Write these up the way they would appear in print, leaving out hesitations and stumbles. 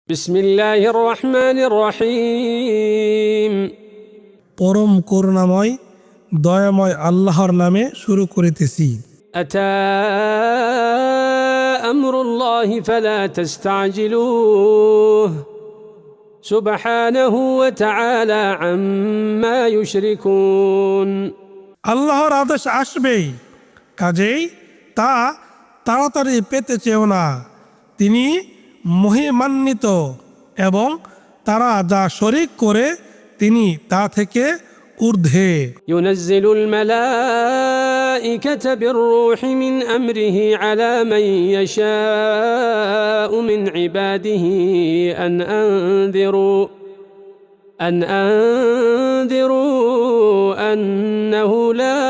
بسم الله الرحمن الرحيم পরম করুণাময় দয়াময় আল্লাহর নামে শুরু করিতেছি। أتى أمر الله فلا تستعجلوه سبحانه وتعالى عما يشركون আল্লাহর আদেশ আসবেই, কাজেই তা তাড়াতাড়ি পেতে চেও না। তিনি মহিমান্বিত এবং তারা যা শরীক করে তিনি তা থেকে ঊর্ধ্বে। ينزل الملائكة بالروح من أمره على من يشاء من عباده أن أنذروا أنه لا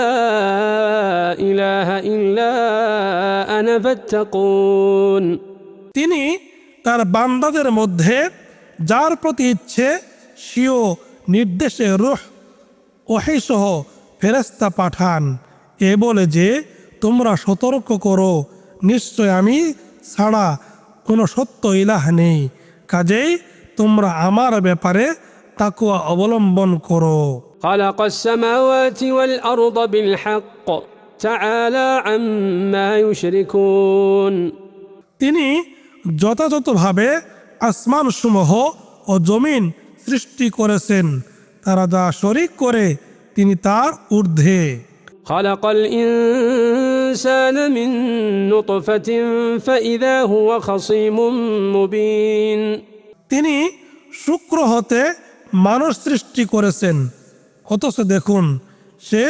إله إلا أنا فاتقون তিনি তার বান্দাদের মধ্যে যার প্রতি ইচ্ছে স্বীয় নির্দেশে রূহ ওহীসহ ফেরেশতা পাঠান, এ বলে যে তোমরা সতর্ক করো, নিশ্চয় আমি ছাড়া কোনো সত্য ইলাহ নেই, কাজেই তোমরা আমার ব্যাপারে তাকওয়া অবলম্বন করো। خلق السماوات والأرض بالحق تعالى عما يشركون তিনি যথাযথভাবে আসমানসমূহ ও জমিন সৃষ্টি করেছেন, তারা যা শরীক করে তিনি তার ঊর্ধ্বে। خلق الإنسان من نطفة فإذا هو خصيم مبين তিনি শুক্র হতে মানুষ সৃষ্টি করেছেন, অথচ দেখুন সে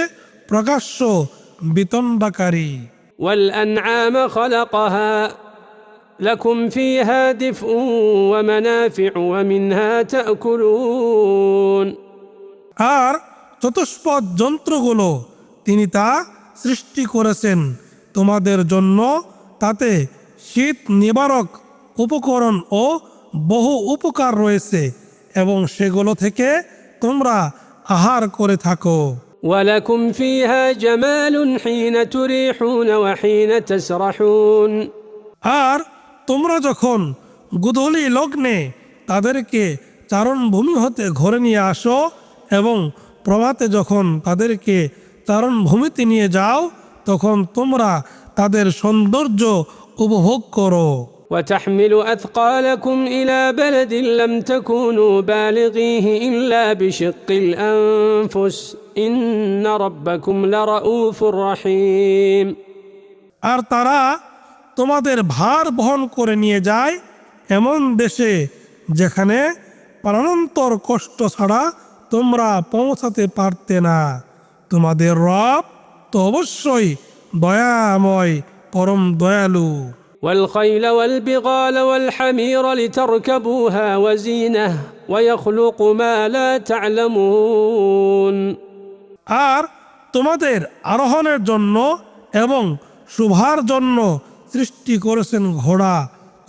প্রকাশ্য বিতণ্ডাকারী। والأنعام خلقها لكم فيها دفء ومنافع ومنها تأكلون আর চতুষ্পদ যন্ত্রগুলো তিনি তা সৃষ্টি করেছেন, তোমাদের জন্য তাতে শীত নিবারক উপকরণ ও বহু উপকার রয়েছে এবং সেগুলো থেকে তোমরা আহার করে থাকো। ولكم فيها جمال حين تريحون وحين تسرحون আর তোমরা যখন গোধূলি লগ্নে তাদেরকে চারণভূমি হতে ঘরে নিয়ে আসো এবং প্রভাতে যখন তাদেরকে চারণভূমিতে নিয়ে যাও, তখন তোমরা তাদের সৌন্দর্য উপভোগ করো। وتحمل أثقالكم إلى بلد لم تكونوا بالغيه إلا بشق الأنفس إن ربكم لرؤوف رحيم আর তারা তোমাদের ভার বহন করে নিয়ে যায় এমন দেশে যেখানে প্রাণান্তর কষ্ট ছাড়া তোমরা পৌঁছাতে পারতে না। তোমাদের রব তো অবশ্যই দয়াময়, পরম দয়ালু। والخيل والبغال والحمير لتركبوها وزينة ويخلق ما لا تعلمون আর তোমাদের আরোহণের জন্য এবং শোভার জন্য সৃষ্টি করেছেন ঘোড়া,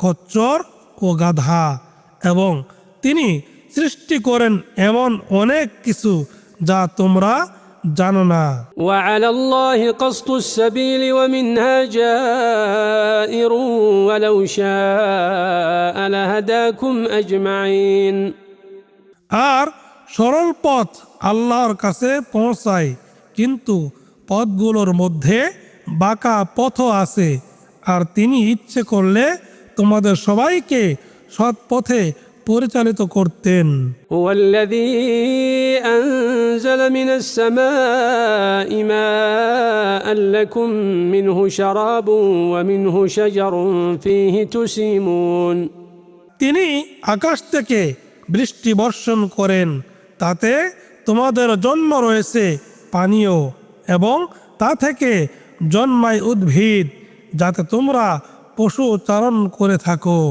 খচ্চর ও গাধা, এবং তিনি সৃষ্টি করেন এমন অনেক কিছু যা তোমরা জানো না। وعلى الله قصد السبيل ومنها جائر ولو شاء لهداكم أجمعين আর সরল পথ আল্লাহর কাছে পৌঁছায়, কিন্তু পথগুলোর মধ্যে বাঁকা পথও আছে, আর তিনি ইচ্ছে করলে তোমাদের সবাইকে সৎ পথে পরিচালিত করতেন। هو الذي أنزل من السماء ماء لكم منه شراب ومنه شجر فيه تسيمون তিনি আকাশ থেকে বৃষ্টি বর্ষণ করেন, তাতে তোমাদের জন্য রয়েছে পানীয় এবং তা থেকে জন্মায় উদ্ভিদ যাতে তোমরা পশু চারণ করে থাকো।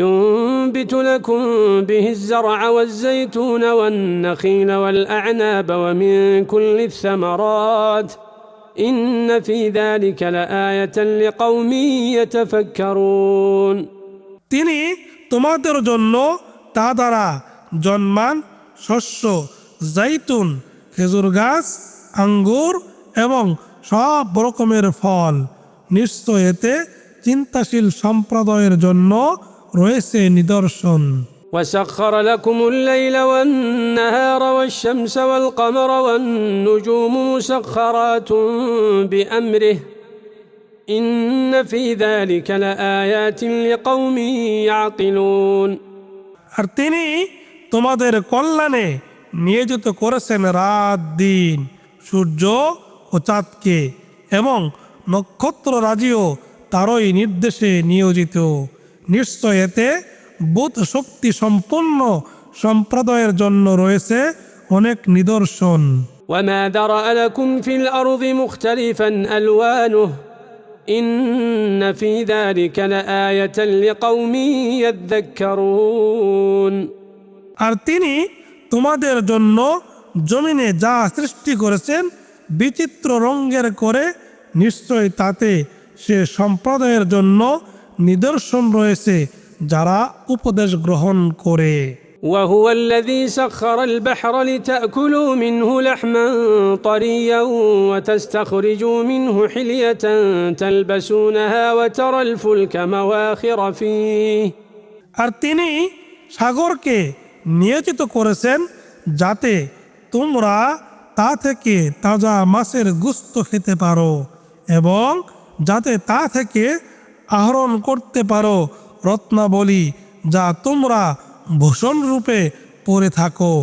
ينبت لكم به الزرع والزيتون والنخيل والأعناب ومن كل الثمرات إن في ذلك لآية لقوم يتفكرون তিনি তোমাদের জন্য তা দ্বারা জন্মান শস্য, জাইতুন, খেজুর গাছ, আঙ্গুর এবং সব রকমের ফল, নিশ্চয় এতে চিন্তাশীল সম্প্রদায়ের জন্য রয়েছে নিদর্শন। وسخر لكم الليل والنهار والشمس والقمر والنجوم مسخرات بأمره إن في ذلك لآيات لقوم يعقلون। আর তিনি তোমাদের কল্যাণে নিয়োজিত করেছেন রাত দিন, সূর্য ও চাঁদকে, এবং নক্ষত্ররাজিও তারই নির্দেশে নিয়োজিত। নিশ্চয় এতে বোধ শক্তি সম্পন্ন সম্প্রদায়ের জন্য রয়েছে অনেক নিদর্শন। وما ذرأ لكم في الأرض مختلفا ألوانه إن في ذلك لآية لقوم يذكرون। আর তিনি তোমাদের জন্য জমিনে যা সৃষ্টি করেছেন বিচিত্র রঙের করে, নিশ্চয় তাতে সে সম্প্রদায়ের জন্য নিদর্শন রয়েছে যারা উপদেশ গ্রহণ করে। وهو الذي سخر البحر لتأكلوا منه لحما طريا وتستخرجوا منه حلية تلبسونها وترى الفلك مواخر فيه। আর তিনি সাগরকে নিয়োজিত করেছেন যাতে তোমরা তা থেকে তাজা মাছের গোশত খেতে পারো, এবং যাতে তা থেকে আহরণ করতে পারো রত্নাবলী যা তোমরা ভূষণ রূপে পরে থাকো,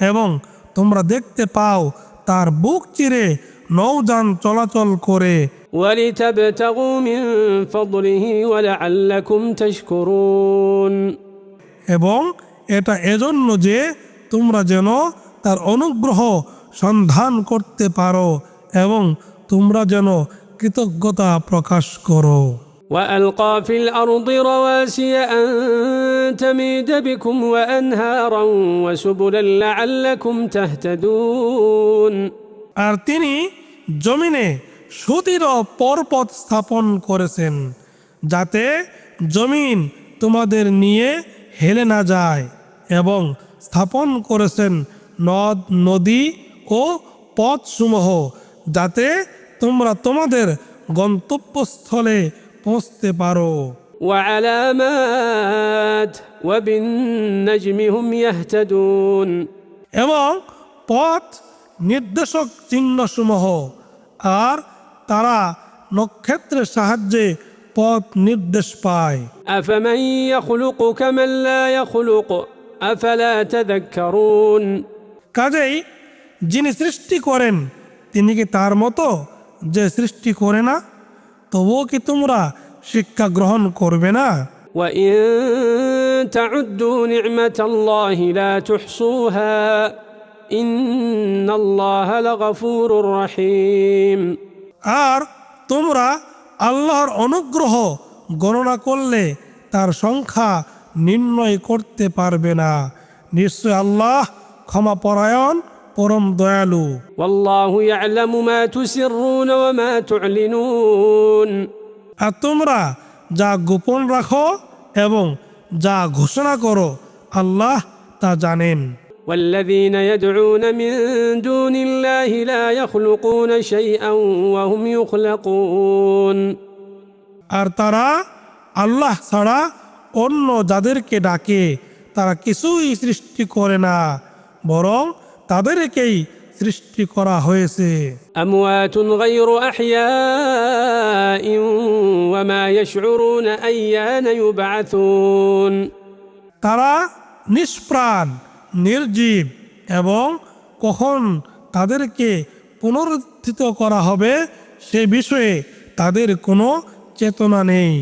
এবং তোমরা দেখতে পাও তার বুক চিরে নৌযান চলাচল করে। ولتبتغوا من فضله ولعلكم تشكرون। এবং এটা এজন্য যে তোমরা যেন তার অনুগ্রহ সন্ধান করতে পারো এবং তোমরা যেন কৃতজ্ঞতা প্রকাশ করো। وألقى في الأرض رواسي أن تميد بكم وأنهارا وسبلا لعلكم تهتدون। আর তিনি জমিনে সুদৃঢ় পর্বত স্থাপন করেছেন যাতে জমিন তোমাদের নিয়ে হেলে না যায়, এবং স্থাপন করেছেন নদ নদী ও পথসমূহ যাতে তোমরা তোমাদের গন্তব্যস্থলে পৌঁছতে পারো। وعلامات وبالنجم هم يهتدون। এবং পথ নির্দেশক চিহ্নসমূহ, আর তারা নক্ষত্রের সাহায্যে পথ নির্দেশ পায়। أفمن يخلق كمن لا يخلق أفلا تذكرون। কাজেই যিনি সৃষ্টি করেন তিনি কি তার মতো যে সৃষ্টি করে না? তবুও কি তোমরা শিক্ষা গ্রহণ করবে না? وإن تعدوا نعمة الله لا تحصوها إن الله لغفور رحيم। আর তোমরা আল্লাহর অনুগ্রহ গণনা করলে তার সংখ্যা নির্ণয় করতে পারবে না। নিশ্চয় আল্লাহ ক্ষমাপরায়ণ, পরম দয়ালু। والله يعلم ما تسرون وما تعلنون। আর তোমরা যা গোপন রাখো এবং যা ঘোষণা করো আল্লাহ তা জানেন। والذين يدعون من دون الله لا يخلقون شيئا وهم يخلقون। আর তারা আল্লাহ ছাড়া অন্য যাদেরকে ডাকে তারা কিছুই সৃষ্টি করে না, বরং তাদেরকেই সৃষ্টি করা হয়েছে। أموات غير أحياء وما يشعرون أيان يبعثون। তারা নিষ্প্রাণ, নির্জীব, এবং কখন তাদেরকে পুনরুত্থিত করা হবে সে বিষয়ে তাদের কোনো চেতনা নেই।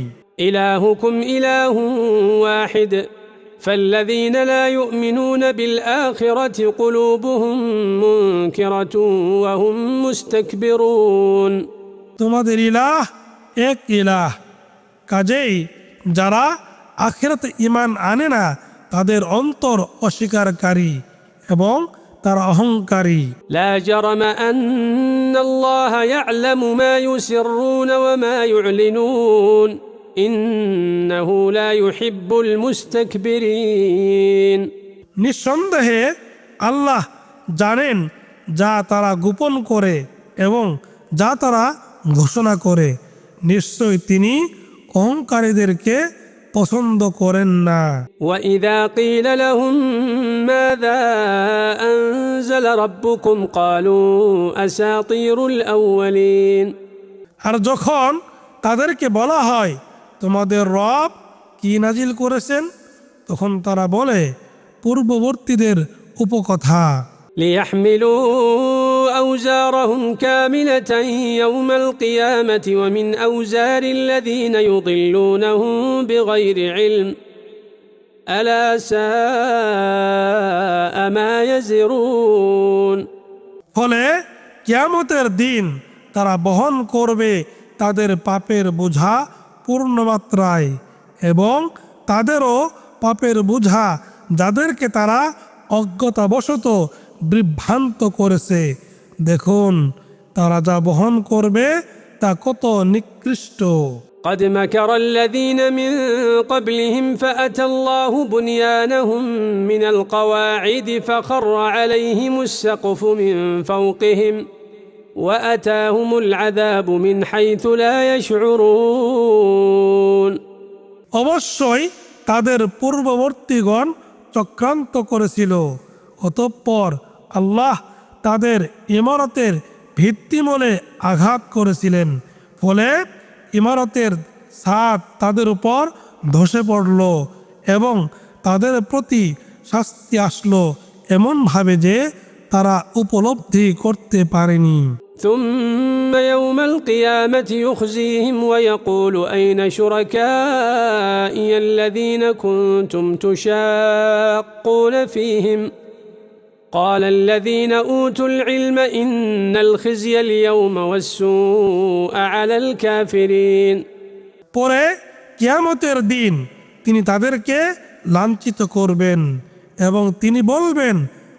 إلهكم إله واحد فالذين لا يؤمنون بالآخرة قلوبهم منكرة وهم مستكبرون। তোমাদের ইলাহ এক ইলাহ, কাজেই যারা আখিরাতে ঈমান আনে না তাদের অন্তর অস্বীকারী এবং তারা অহংকারী। لا جرم أن الله يعلم ما يسرون وما يعلنون إنه لا يحب المستكبرين। নিঃসন্দেহে আল্লাহ জানেন যা তারা গোপন করে এবং যা তারা ঘোষণা করে। নিশ্চয় তিনি অহংকারীদেরকে পছন্দ করেন না। وإذا قيل لهم ماذا أنزل ربكم قالوا أساطير الأولين আর যখন তাদেরকে বলা হয় তোমাদের রব কি নাজিল করেছেন, তখন তারা বলে পূর্ববর্তীদের উপকথা। ليحملوا أوزارهم كاملة يوم القيامة ومن أوزار الذين يضلونهم بغير علم ألا ساء ما يزرون। ফলে কিয়ামতের দিন তারা বহন করবে তাদের পাপের বোঝা পূর্ণমাত্রায় এবং তাদেরও পাপের বোঝা যাদেরকে তারা অজ্ঞতাবশত বিভ্রান্ত করেছে। দেখুন তারা যা বহন করবে তা কত নিকৃষ্ট। قد مكر الذين من قبلهم فأتى الله بنيانهم من القواعد فخر عليهم السقف من فوقهم وأتاهم العذاب من حيث لا يشعرون। অবশ্যই তাদের পূর্ববর্তীগণ চক্রান্ত করেছিল, অতঃপর আল্লাহ তাদের ইমারতের ভিত্তিমূলে আঘাত করেছিলেন, ফলে ইমারতের ছাদ তাদের উপর ধসে পড়ল এবং তাদের প্রতি শাস্তি আসলো এমনভাবে যে তারা উপলব্ধি করতে পারেনি। ثم يوم القيامة يخزيهم ويقول أين شركائي الذين كنتم تشاقون فيهم قال الذين أوتوا العلم إن الخزي اليوم والسوء على الكافرين। পরে কিয়ামতের দিন তিনি তাদেরকে লাঞ্ছিত করবেন এবং তিনি বলবেন,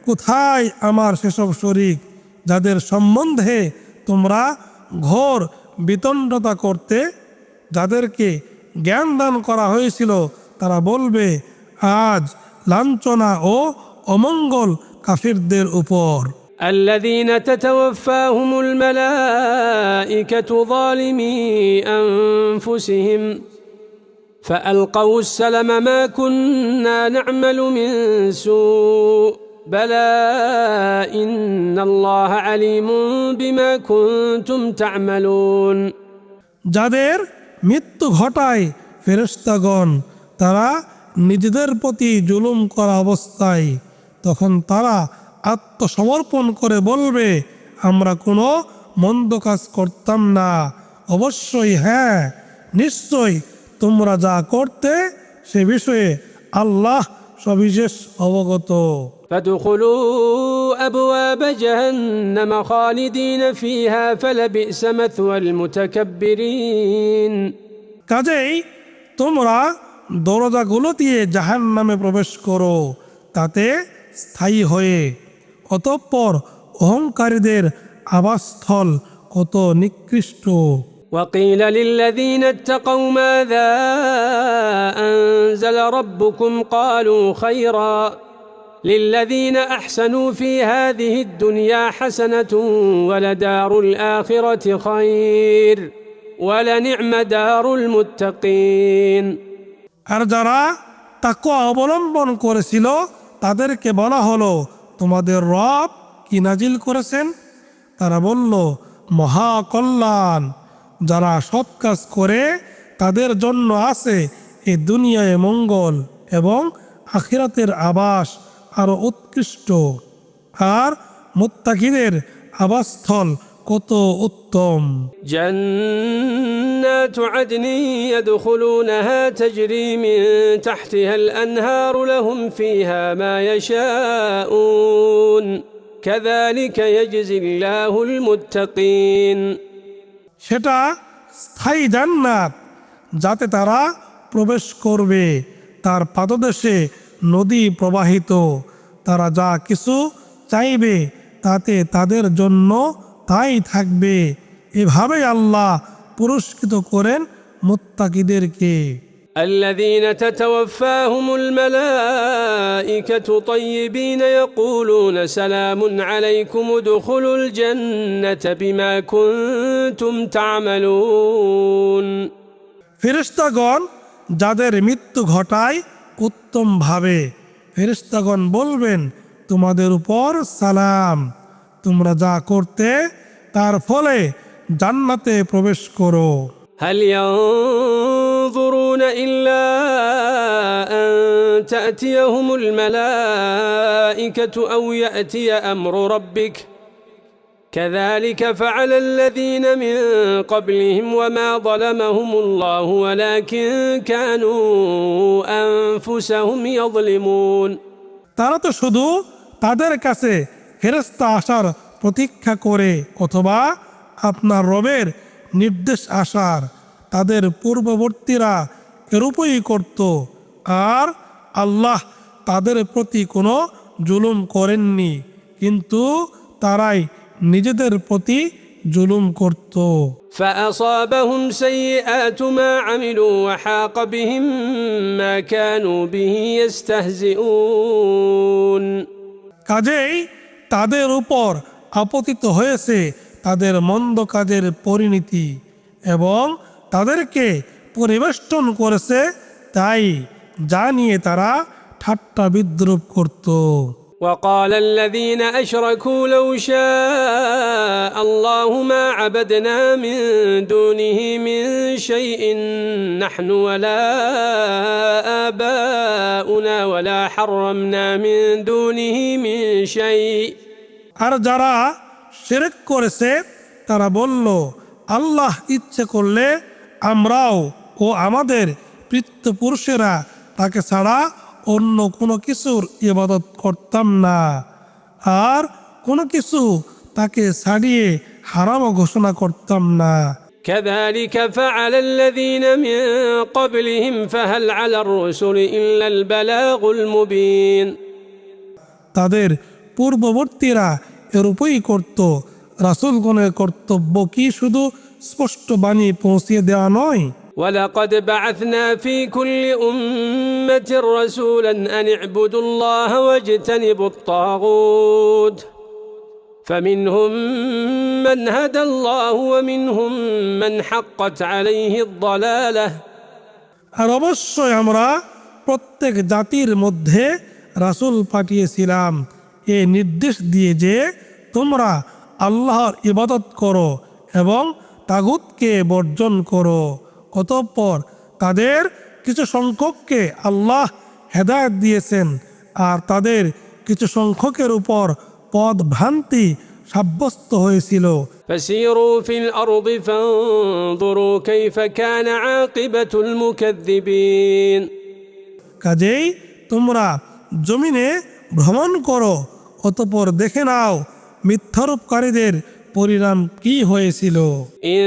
কোথায় আমার সেসব শরীক যাদের সম্বন্ধে তোমরা ঘোর বিতণ্ডতা করতে? যাদেরকে জ্ঞান দান করা হয়েছিল তারা বলবে, আজ লাঞ্ছনা ও অমঙ্গল কাফিরদের উপর। الذين تتوفاهم الملائكة ظالمي أنفسهم فألقوا السلم ما كنا نعمل من سوء بلى إن الله عليم بما كنتم تعملون। যাদের মৃত্যু ঘটায় ফেরেশতাগণ তারা নিজেদের প্রতি জুলুম করা অবস্থায়, তখন তারা আত্মসমর্পণ করে বলবে, আমরা কোনো মন্দ কাজ করতাম না। অবশ্যই হ্যাঁ, নিশ্চয় তোমরা যা করতে সে বিষয়ে আল্লাহ সবিশেষ অবগত। فادخلوا أبواب جهنم خالدين فيها فلبئس مثوى المتكبرين। কাজেই তোমরা দরজাগুলো দিয়ে জাহান্নামে প্রবেশ করো, তাতে স্থায়ী হয়ে, অতঃপর অহংকারীদের আবাসস্থল কত নিকৃষ্ট। وقيل للذين اتقوا ماذا أنزل ربكم قالوا خيرا للذين أحسنوا في هذه الدنيا حسنة ولدار الآخرة خير ولنعم دار المتقين। আর যারা তাকওয়া অবলম্বন করেছিল তাদেরকে বলা হলো, তোমাদের রব কি নাজিল করেছেন? তারা বলল, মহা কল্যাণ। যারা সৎ কাজ করে তাদের জন্য আছে এ দুনিয়ায় মঙ্গল এবং আখিরাতের আবাস আরো উৎকৃষ্ট, আর মুত্তাকিদের আবাসস্থল কত উত্তম। جنات عدن يدخلونها تجري من تحتها الأنهار لهم فيها ما يشاءون كذلك يجزي الله المتقين। সেটা স্থায়ী জান্নাত, যাতে তারা প্রবেশ করবে, তার পাদদেশে নদী প্রবাহিত, তারা যা কিছু চাইবে তাতে তাদের জন্য তাই থাকবে। এভাবেই আল্লাহ পুরস্কৃত করেন মুত্তাকিদেরকে। الذين تتوفاهم الملائكة طيبين يقولون سلام عليكم ادخلوا الجنة بما كنتم تعملون। ফেরেশতাগণ যাদের মৃত্যু ঘটায় উত্তমভাবে। ফেরেশতাগণ বলবেন, তোমাদের উপর সালাম, তোমরা যা করতে তার ফলে জান্নাতে প্রবেশ করো। هل ينظرون إلا أن تأتيهم الملائكة أو يأتي أمر ربك كذلك فعل الذين من قبلهم وما ظلمهم الله ولكن كانوا أنفسهم يظلمون। তারা তো শুধু তাদের কাছে ফেরেশতা আসার প্রতীক্ষা করে অথবা আপনার রবের নির্দেশ আসার, তাদের পূর্ববর্তীরা এরূপই করত, আর আল্লাহ তাদের প্রতি কোনো জুলুম করেননি, কিন্তু তারাই নিজেদের প্রতি জুলুম করত। فأصابهم سيئات ما عملوا وحاق بهم ما كانوا به يستهزئون। কাজেই তাদের উপর আপতিত হয়েছে তাদের মন্দ কাজের পরিণতি এবং তাদেরকে পরিবেষ্টন করেছে তাই যা নিয়ে তারা ঠাট্টা বিদ্রুপ করত। وقال الذين أشركوا لو شاء الله ما عبدنا من دونه من شيء نحن ولا آباؤنا ولا حرمنا من دونه من شيء। আর যারা শিরক করেছে তারা বলল, আল্লাহ ইচ্ছে করলে আমরাও ও আমাদের পিতৃপুরুষেরা তাকে ছাড়া অন্য কোনো কিছুর ইবাদত করতাম না, আর কোনো কিছু তাকে ছাড়িয়ে হারামও ঘোষণা করতাম না। كذلك فعل الذين من قبلهم فهل على الرسل إلا البلاغ المبين। তাদের পূর্ববর্তীরা এরূপই করত। রাসূলগণের কর্তব্য কি শুধু স্পষ্ট বাণী পৌঁছিয়ে দেওয়া নয়? ولقد بعثنا في كل أمة رسولا أن اعبدوا الله واجتنبوا الطاغوت فمنهم من هدى الله ومنهم من حقت عليه الضلالة। আর অবশ্যই আমরা প্রত্যেক জাতির মধ্যে রাসূল পাঠিয়েছিলাম এ নির্দেশ দিয়ে যে তোমরা আল্লাহর ইবাদত করো এবং তাগুতকে বর্জন করো। অতঃপর তাদের কিছু সংখ্যককে আল্লাহ হেদায়েত দিয়েছেন আর তাদের কিছু সংখ্যকের উপর পথ ভ্রান্তি সাব্যস্ত হয়েছিল। فسيروا في الأرض فانظروا كيف كان عاقبة المكذبين। কাজেই তোমরা জমিনে ভ্রমণ করো, অতঃপর দেখে নাও মিথ্যারোপকারীদের পরিণাম কি হয়েছিল। إن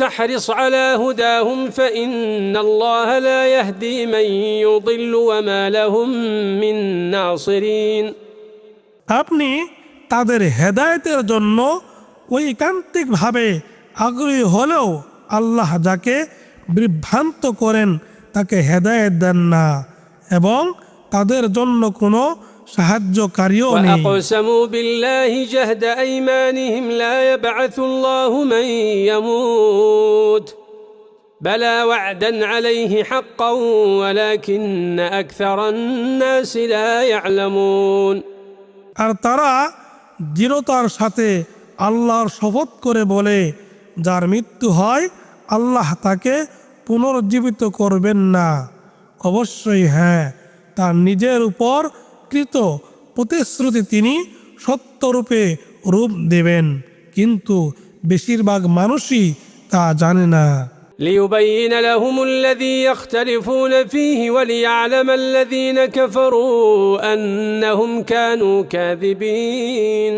تحرص على هداهم فإن الله لا يهدي من يضل وما لهم من ناصرين। আপনি তাদের হেদায়েতের জন্য ঐকান্তিকভাবে আগ্রহী হলেও আল্লাহ যাকে বিভ্রান্ত করেন তাকে হেদায়েত দেন না এবং তাদের জন্য কোনো সাহায্যকারীও নেই। وأقسموا بالله جهد أيمانهم لا يبعث الله من يموت بلى وعدا عليه حقا ولكن أكثر الناس لا يعلمون। আর তারা দৃঢ়তার সাথে আল্লাহর শপথ করে বলে, যার মৃত্যু হয় আল্লাহ তাকে পুনরুজ্জীবিত করবেন না। অবশ্যই হ্যাঁ, তার নিজের উপর কৃত প্রতিশ্রুতি তিনি সত্যরূপে রূপ দেবেন, কিন্তু বেশিরভাগ মানুষই তা জানে না। ليبين لهم الذي يختلفون فيه وليعلم الذين كفروا أنهم كانوا كاذبين।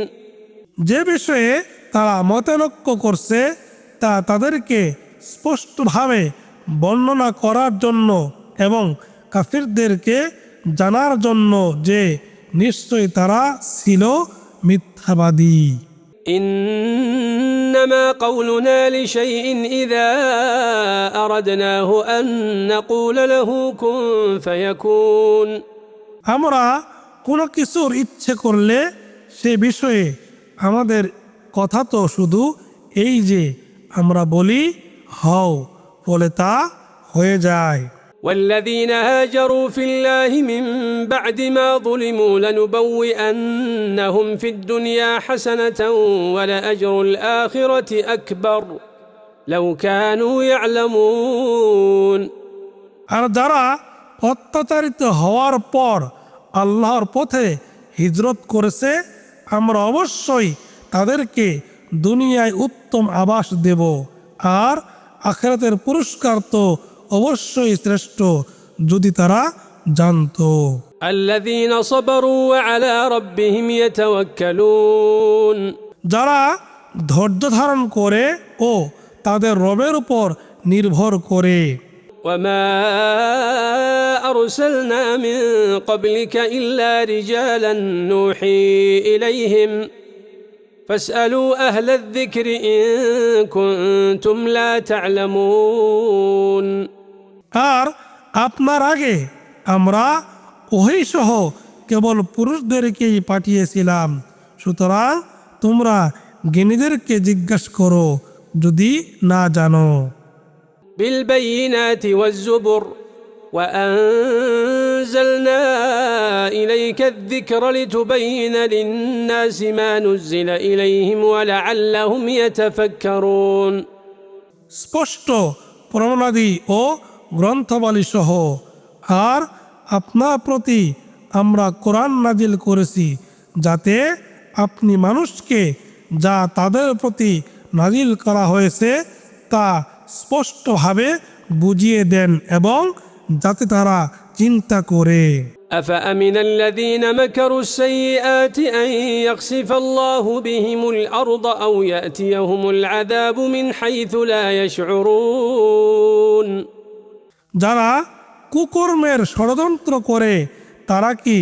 যে বিষয়ে তারা মতানৈক্য করছে তা তাদেরকে স্পষ্টভাবে বর্ণনা করার জন্য এবং কাফিরদেরকে জানার জন্য যে নিশ্চয়ই তারা ছিল মিথ্যাবাদী। إنما قولنا لشيء إذا أردناه أن نقول له كن فيكون। আমরা কোনো কিছুর ইচ্ছে করলে সে বিষয়ে আমাদের কথা তো শুধু এই যে আমরা বলি হও, ফলে তা হয়ে যায়। والذين هاجروا في الله من بعد ما ظلموا لنبوئنهم في الدنيا حسنة ولأجر الآخرة أكبر لو كانوا يعلمون। আর যারা অত্যাচারিত হওয়ার পর আল্লাহর পথে হিজরত করেছে, আমরা অবশ্যই তাদেরকে দুনিয়ায় উত্তম আবাস দেব, আর আখিরাতের পুরস্কার তো অবশ্যই শ্রেষ্ঠ যদি তারা জানতো। الذين صبروا وعلى ربهم يتوكلون। যারা ধৈর্য ধারণ করে ও তাদের রবের উপর নির্ভর করে। وما أرسلنا من قبلك إلا رجالا نوحي إليهم فاسألوا أهل الذكر إن كنتم لا تعلمون। আর আপনার আগে আমরা ওহী সহ কেবল পুরুষদেরকেই পাঠিয়েছিলাম, সুতরাং তোমরা জ্ঞানীদেরকে জিজ্ঞাসা করো যদি না জানো। بالبينات والزبر وأنزلنا إليك الذكر لتبين للناس ما نزل إليهم ولعلهم يتفكرون। স্পষ্ট প্রমাণাদি ও গ্রন্থবালী সহ আর আপনার প্রতি আমরা কোরআন নাজিল করেছি যাতে আপনি মানুষকে যা তাদের প্রতি নাজিল করা হয়েছে তা স্পষ্টভাবে বুঝিয়ে দেন এবং যাতে তারা চিন্তা করে। أفأمن الذين مكروا السيئات أن يخسف الله بهم الأرض أو يأتيهم العذاب من حيث لا يشعرون। যারা কুকর্মের ষড়যন্ত্র করে তারা কি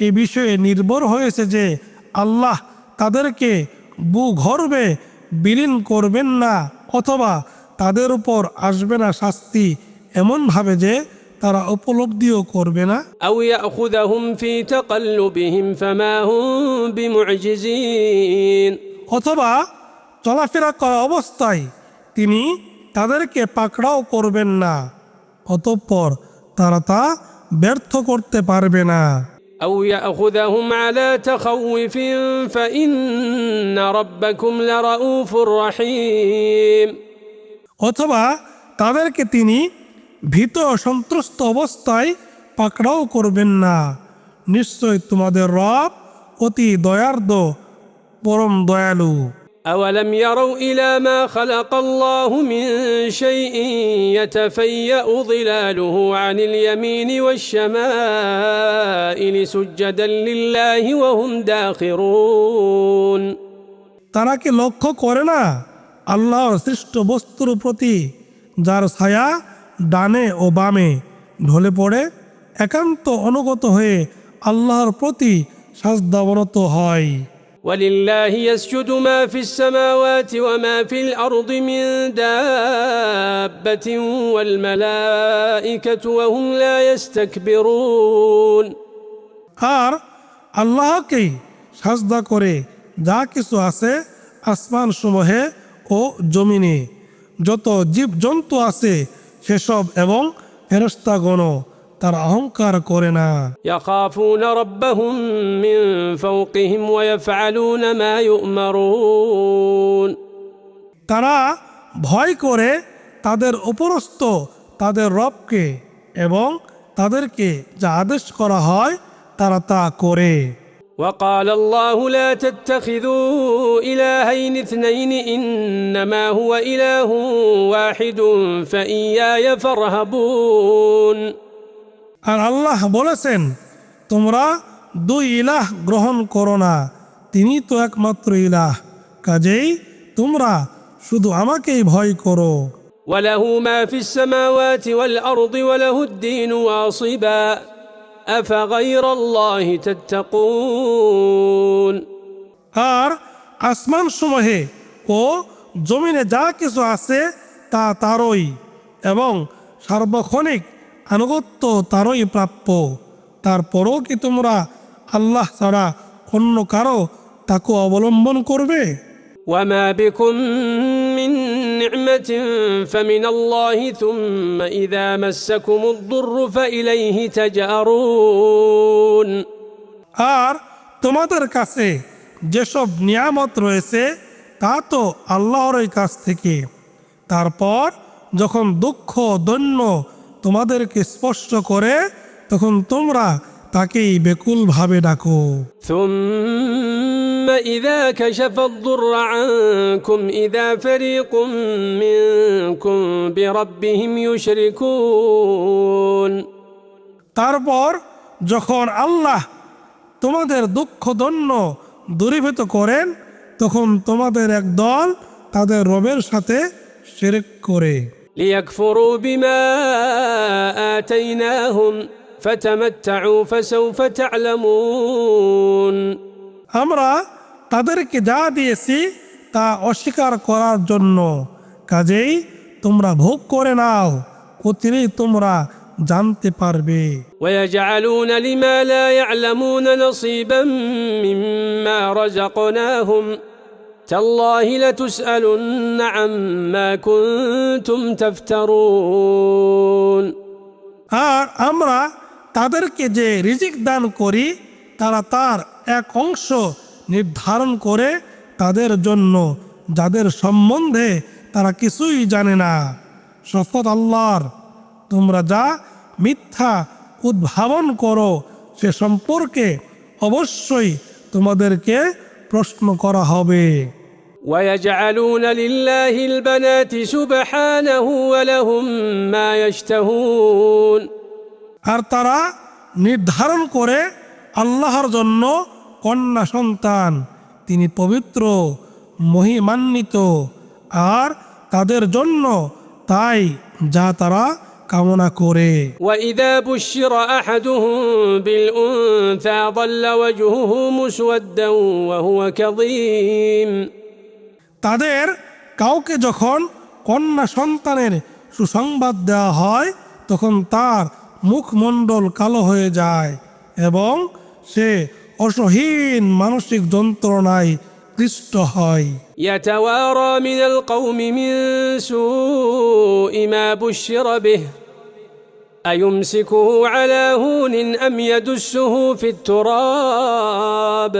এ বিষয়ে নির্ভর হয়েছে যে আল্লাহ তাদেরকে ভূগর্ভে বিলীন করবেন না, অথবা তাদের উপর আসবে না শাস্তি এমনভাবে যে তারা উপলব্ধিও করবে না। أو يأخذهم في تقلبهم فما هم بمعجزين। অথবা চলাফেরা করা অবস্থায় তিনি তাদেরকে পাকড়াও করবেন না, অতঃপর তারা তা ব্যর্থ করতে পারবে না। أو يأخذهم على تخوف فإن ربكم لرؤوف رحيم। অথবা তাদেরকে তিনি ভীত সন্ত্রস্ত অবস্থায় পাকড়াও করবেন না, নিশ্চয় তোমাদের রব অতি দয়ার্দ পরম দয়ালু। أولم يروا إلى ما خلق الله من شيء يتفيأ ظلاله عن اليمين والشمائل سجدا لله وهم داخرون। তারা কি লক্ষ্য করে না আল্লাহর সৃষ্ট বস্তুর প্রতি যার ছায়া ডানে ও বামে ঢলে পড়ে একান্ত অনুগত হয়ে আল্লাহর প্রতি সাজদাবনত হয়। ولله يسجد ما في السماوات وما في الأرض من دابة والملائكة وهم لا يستكبرون। আর আল্লাহকেই সাজদা করে যা কিছু আছে আসমান সমূহে ও জমিনে, যত জীবজন্তু আছে সেসব এবং ফেরেশতাগণও তার অহংকার করে না। يخافون ربهم من فوقهم ويفعلون ما يؤمرون। তারা ভয় করে তাদের উপরস্থ তাদের রবকে এবং তাদেরকে যা আদেশ করা হয় তারা তা করে। وقال الله لا تتخذوا إلهين اثنين إنما هو إله واحد فإياي فارهبون। আর আল্লাহ বলেছেন, তোমরা দুই ইলাহ গ্রহণ করো না, তিনি তো একমাত্র ইলাহ, কাজেই তোমরা শুধু আমাকেই ভয় করো। وله ما في السماوات والأرض وله الدين واصبا أفغير الله تتقون। আর আসমান সমূহে ও জমিনে যা কিছু আছে তা তারই এবং সার্বক্ষণিক আনুগত্য তারই প্রাপ্য, তারপরও কি তোমরা আল্লাহ ছাড়া অন্য কারো তাকে অবলম্বন করবে? وما بكم من نعمة فمن الله ثم إذا مسكم الضر فإليه تجأرون আর তোমাদের কাছে যেসব নিয়ামত রয়েছে তা তো আল্লাহরই কাছ থেকে। তারপর যখন দুঃখ দৈন্য তোমাদেরকে স্পর্শ করে তখন তোমরা তাকেই বেকুলভাবে ডাকো। ثم إذا كشف الضر عنكم إذا فريق منكم بربهم يشركون তারপর যখন আল্লাহ তোমাদের দুঃখ দৈন্য দূরীভূত করেন তখন তোমাদের একদল তাদের রবের সাথে শিরক করে। ليكفروا بما آتيناهم فتمتعوا فسوف تعلمون আমরা তাদেরকে যা দিয়েছি তা অস্বীকার করার জন্য, কাজেই তোমরা ভোগ করে নাও, অচিরেই তোমরা জানতে পারবে। ويجعلون لما لا يعلمون نصيبا مما رزقناهم تالله لتسألن عما كنتم تفترون আর আমরা তাদেরকে যে রিজিক দান করি তারা তার এক অংশ নির্ধারণ করে তাদের জন্য, যাদের সম্বন্ধে তারা কিছুই জানে না। শপথ আল্লাহর, তোমরা যা মিথ্যা উদ্ভাবন করো সে সম্পর্কে অবশ্যই তোমাদেরকে প্রশ্ন করা হবে। ويجعلون لله البنات سبحانه ولهم ما يشتهون আর তারা নির্ধারণ করে আল্লাহর জন্য কন্যা সন্তান, তিনি পবিত্র মহিমান্বিত, আর তাদের জন্য তাই যা তারা কামনা করে। وإذا بشر أحدهم بالأنثى ظل وجهه مسودا وهو كظيم তাদের কাউকে যখন কন্যা সন্তানের সুসংবাদ দেওয়া হয় তখন তার মুখমণ্ডল কালো হয়ে যায় এবং সে অসহীন মানসিক যন্ত্রণায় ক্লিষ্ট হয়। يتوارى من القوم من سوء ما بشر به أيمسكه على هون أم يدسه في التراب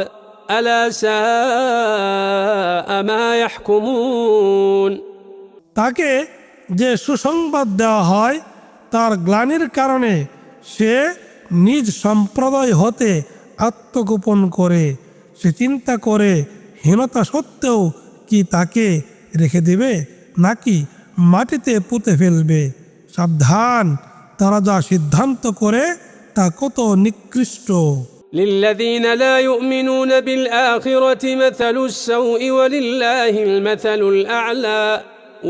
ألا ساء ما يحكمون তাকে যে সুসংবাদ দেওয়া হয় তার গ্লানির কারণে সে নিজ সম্প্রদায় হতে আত্মগোপন করে, সে চিন্তা করে হীনতা সত্ত্বেও কি তাকে রেখে দেবে নাকি মাটিতে পুঁতে ফেলবে। সাবধান, তারা যা সিদ্ধান্ত করে তা কত নিকৃষ্ট। للذين لا يؤمنون بالآخرة مثل السوء ولله المثل الأعلى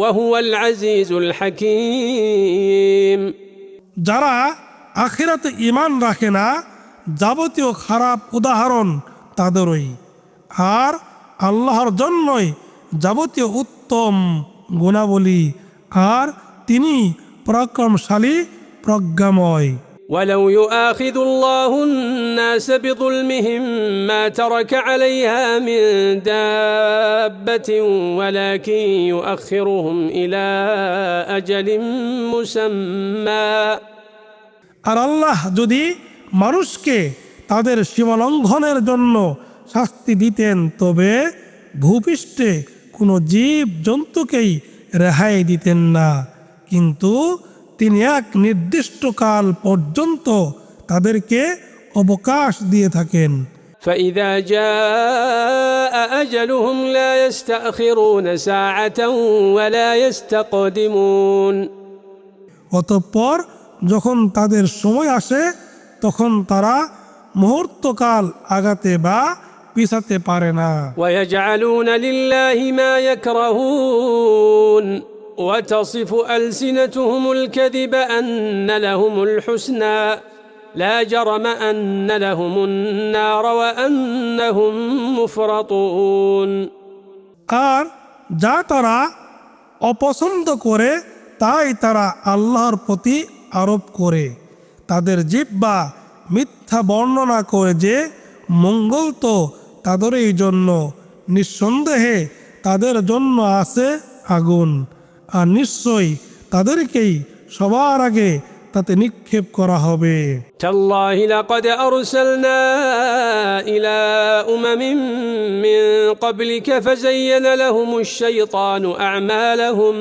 وهو العزيز الحكيم যারা আখিরাতে ঈমান রাখে না যাবতীয় খারাপ উদাহরণ তাদেরই, আর আল্লাহর জন্যই যাবতীয় উত্তম গুণাবলী, আর তিনি পরাক্রমশালী প্রজ্ঞাময়। ولو يؤاخذ الله الناس بظلمهم ما ترك عليها من دابة ولكن يؤخرهم إلى أجل مسمى আর আল্লাহ যদি মানুষকে তাদের সীমালঙ্ঘনের জন্য শাস্তি দিতেন তবে ভূপৃষ্ঠে কোনো জীব জন্তুকেই রেহাই দিতেন না, কিন্তু তিনি এক নির্দিষ্ট কাল পর্যন্ত তাদেরকে অবকাশ দিয়ে থাকেন। فإذا جاء أجلهم لا يستأخرون ساعة ولا يستقدمون অতঃপর যখন তাদের সময় আসে তখন তারা মুহূর্তকাল আগাতে বা পিছাতে পারে না। ويجعلون لله ما يكرهون وتصف ألسنتهم الكذب أن لهم الحسنى لا جرم أن لهم النار وأنهم مفرطون আর যা তারা অপছন্দ করে তাই তারা আল্লাহর প্রতি আরোপ করে, তাদের জিহ্বা মিথ্যা বর্ণনা করে যে মঙ্গল তো তাদেরই জন্য, নিঃসন্দেহে তাদের জন্য আছে আগুন, আর নিশ্চয়ই তাদেরকেই সবার আগে তাতে নিক্ষেপ করা হবে। تالله لقد أرسلنا إلى أمم من قبلك فزين لهم الشيطان أعمالهم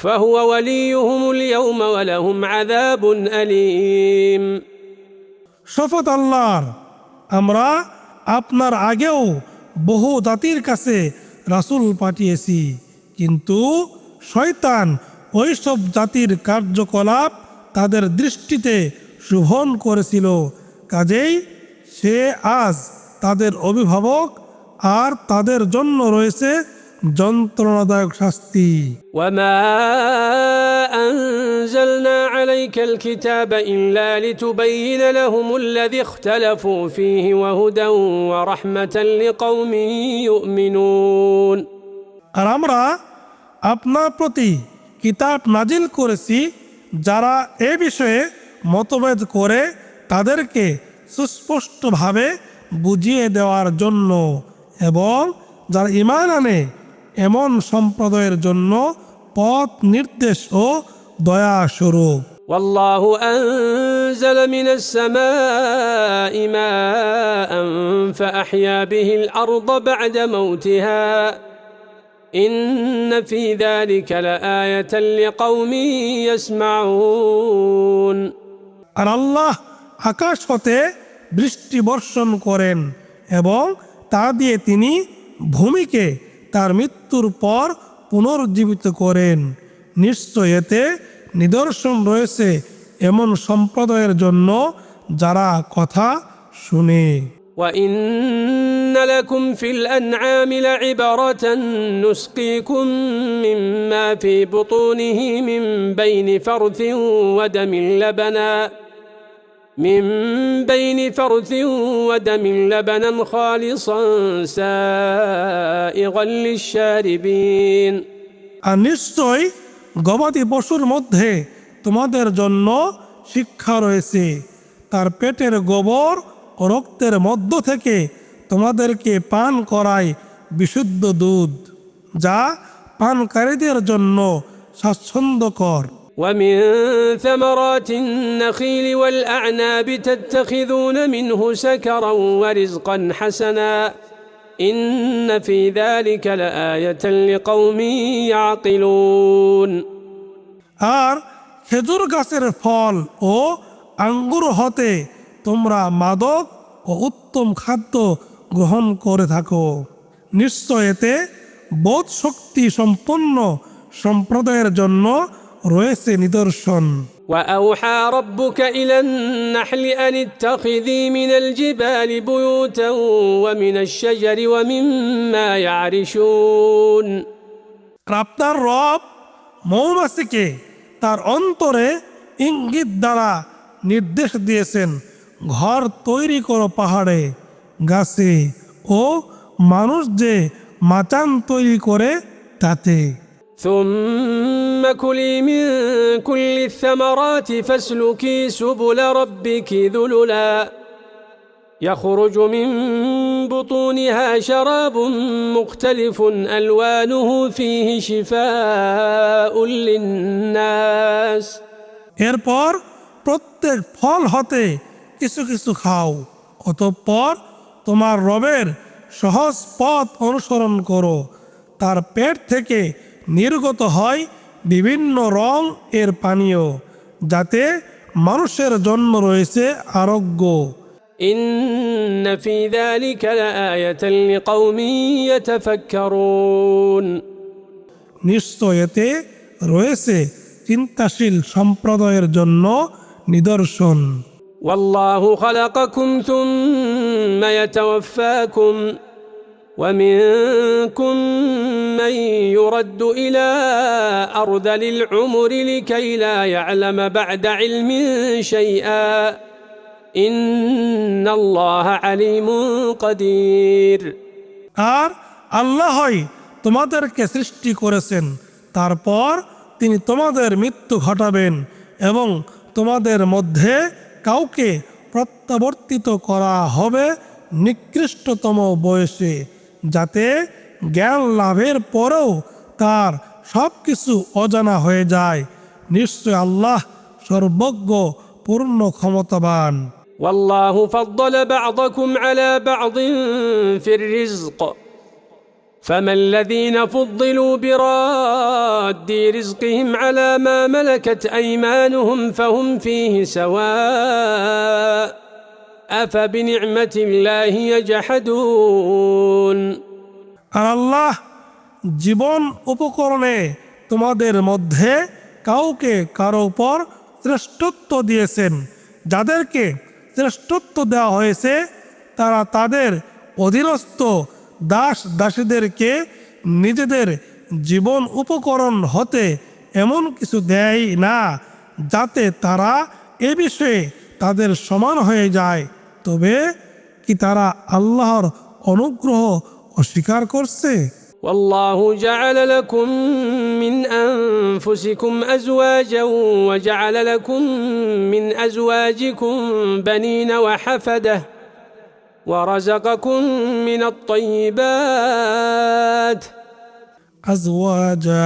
فهو وليهم اليوم ولهم عذاب أليم। শপথ আল্লাহর, আমরা আপনার আগেও বহু জাতির কাছে রাসূল পাঠিয়েছি, কিন্তু শয়তান ওইসব জাতির কার্যকলাপ তাদের দৃষ্টিতে শোভন করেছিল, কাজেই সে আজ তাদের অভিভাবক আর তাদের জন্য রয়েছে যন্ত্রণাদায়ক শাস্তি। وما أنزلنا عليك الكتاب إلا لتبين لهم الذي اختلفوا فيه وهدى ورحمة لقوم يؤمنون। আর আমরা আপনার প্রতি কিতাব নাজিল করেছি যারা এ বিষয়ে মতভেদ করে তাদেরকে সুস্পষ্টভাবে বুঝিয়ে দেওয়ার জন্য, এবং যারা ঈমান আনে এমন সম্প্রদায়ের জন্য পথ নির্দেশ ও দয়া স্বরূপ। والله أنزل من السماء ماء فأحيا به الأرض بعد موتها إن في ذلك لآية لقوم يسمعون। আর আল্লাহ আকাশ হতে বৃষ্টি বর্ষণ করেন এবং তা দিয়ে তিনি ভূমিকে তার মৃত্যুর পর পুনর্জীবিত করেন। নিশ্চয় এতে নিদর্শন রয়েছে এমন সম্প্রদায়ের জন্য যারা কথা শুনে। وإن لكم في الأنعام لعبرة نسقيكم مما في بطونه من بين فرث ودم لبنا خالصا سائغا للشاربين। আর নিশ্চয় গবাদি পশুর মধ্যে তোমাদের জন্য শিক্ষা রয়েছে, তার পেটের গোবর ও রক্তের মধ্য থেকে তোমাদেরকে পান করায় বিশুদ্ধ দুধ, যা পানকারীদের জন্য স্বাচ্ছন্দ্যকর। ومن ثمرات النخيل والأعناب تتخذون منه سكرا ورزقا حسنا إن في ذلك لآية لقوم يعقلون। আর খেজুর গাছের ফল ও আঙ্গুর হতে তোমরা মাদক ও উত্তম খাদ্য গ্রহণ করে থাকো, নিশ্চয় এতে বোধ শক্তি সম্পন্ন সম্প্রদায়ের জন্য রয়েছে নিদর্শন। وأوحى ربك إلى النحل أن اتخذي من الجبال بيوتا ومن الشجر ومما يعرشون। আপনার রব মৌমাছিকে তার অন্তরে ইঙ্গিত দ্বারা নির্দেশ দিয়েছেন, ঘর তৈরি করো পাহাড়ে, গাছে ও মানুষ যে মাচান তৈরি করে তাতে। ثم كلي من كل الثمرات فاسلكي سبل ربك ذللا يخرج من بطونها شراب مختلف ألوانه فيه شفاء للناس। এরপর প্রত্যেক ফল হতে কিছু কিছু খাও, অতঃপর তোমার রবের সহজ পথ অনুসরণ করো, তার পেট থেকে নির্গত হয় বিভিন্ন রং এর পানীয়, যাতে মানুষের জন্য রয়েছে আরোগ্য। إن في ذلك لآية لقوم يتفكرون। নিশ্চয় এতে রয়েছে চিন্তাশীল সম্প্রদায়ের জন্য নিদর্শন। والله خلقكم ثم يتوفاكم ومنكم من يرد إلى أرذل العمر لكي لا يعلم بعد علم شيئا إن الله عليم قدير। আর আল্লাহই তোমাদেরকে সৃষ্টি করেছেন, তারপর তিনি তোমাদের মৃত্যু ঘটাবেন এবং তোমাদের মধ্যে কাউকে প্রত্যাবর্তিত করা হবে নিকৃষ্টতম বয়সে, যাতে জ্ঞান লাভের পরেও তার সব কিছু অজানা হয়ে যায়। নিশ্চয় আল্লাহ সর্বজ্ঞ, পূর্ণ ক্ষমতাবান। والله فضل بعضكم على بعض في الرزق فما الذين فضلوا براد رزقهم على ما ملكت أيمانهم فهم فيه سواء أفبنعمة الله يجحدون আর আল্লাহ জীবন উপকরণে তোমাদের মধ্যে কাউকে কারো উপর শ্রেষ্ঠত্ব দিয়েছেন। যাদেরকে শ্রেষ্ঠত্ব দেওয়া হয়েছে তারা তাদের অধীনস্থ দাস দাসীদেরকে নিজেদের জীবন উপকরণ হতে এমন কিছু দেয় না যাতে তারা এ বিষয়ে তাদের সমান হয়ে যায়। তবে কি তারা আল্লাহর অনুগ্রহ অস্বীকার করছে? والله جعل لكم من أنفسكم أزواجا وجعل لكم من أزواجكم بنين وحفدة ورزقكم من الطيبات আজওয়াজা,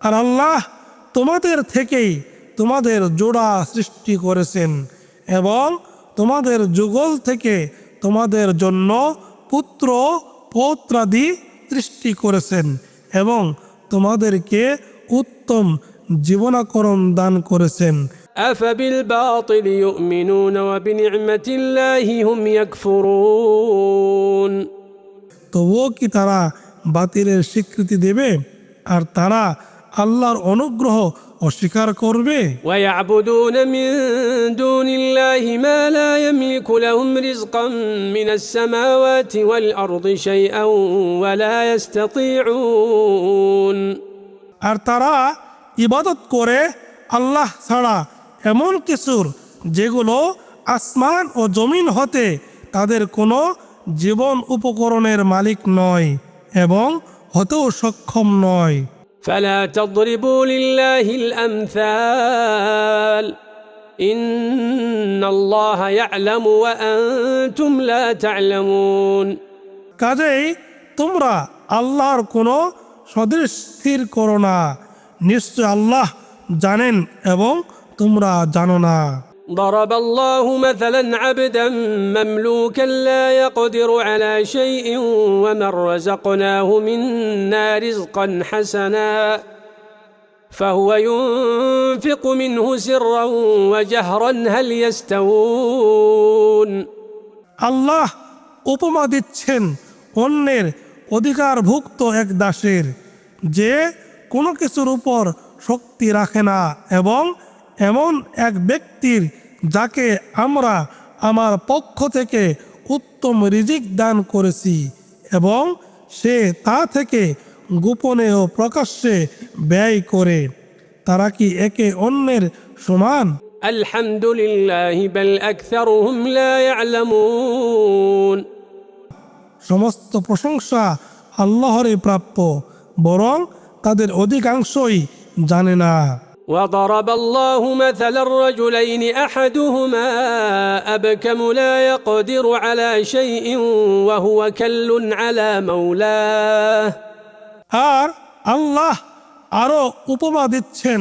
আর আল্লাহ তোমাদের থেকেই তোমাদের জোড়া সৃষ্টি করেছেন এবং তোমাদের যুগল থেকে তোমাদের জন্য পুত্র পৌত্রাদি সৃষ্টি করেছেন এবং তোমাদেরকে উত্তম জীবনাকরণ দান করেছেন। أفبالباطل يؤمنون وبنعمة الله هم يكفرون তবুও কি তারা বাতিলের স্বীকৃতি দেবে আর তারা আল্লাহর অনুগ্রহ অস্বীকার করবে? ويعبدون من دون الله ما لا يملك لهم رزقا من السماوات والأرض شيئا ولا يستطيعون আর তারা ইবাদত করে আল্লাহ ছাড়া এমন কিছুর যেগুলো আসমান ও জমিন হতে তাদের কোনো জীবন উপকরণের মালিক নয় এবং হতেও সক্ষম নয়। فلا تضربوا لله الأمثال إن الله يعلم وأنتم لا تعلمون কাজেই তোমরা আল্লাহর কোনো সদৃশ স্থির করো না, নিশ্চয় আল্লাহ জানেন এবং তোমরা জানো না। ضرب الله مثلا عبدا مملوكا لا يقدر على شيء ومن رزقناه منا رزقا حسنا فهو ينفق منه سرا وجهرا هل يستوون আল্লাহ উপমা দিচ্ছেন অন্যের অধিকারভুক্ত এক দাসের, যে কোনো কিছুর উপর শক্তি রাখে না, এবং এমন এক ব্যক্তির যাকে আমরা আমার পক্ষ থেকে উত্তম রিজিক দান করেছি এবং সে তা থেকে গোপনে ও প্রকাশ্যে ব্যয় করে। তারা কি একে অন্যের সমান? الحمد لله بل أكثرهم لا يعلمون সমস্ত প্রশংসা আল্লাহরই প্রাপ্য, বরং তাদের অধিকাংশই জানে না। وضرب الله مثلا الرجلين أحدهما أبكم لا يقدر على شيء وهو كل على مولاه আর আল্লাহ আরো উপমা দিচ্ছেন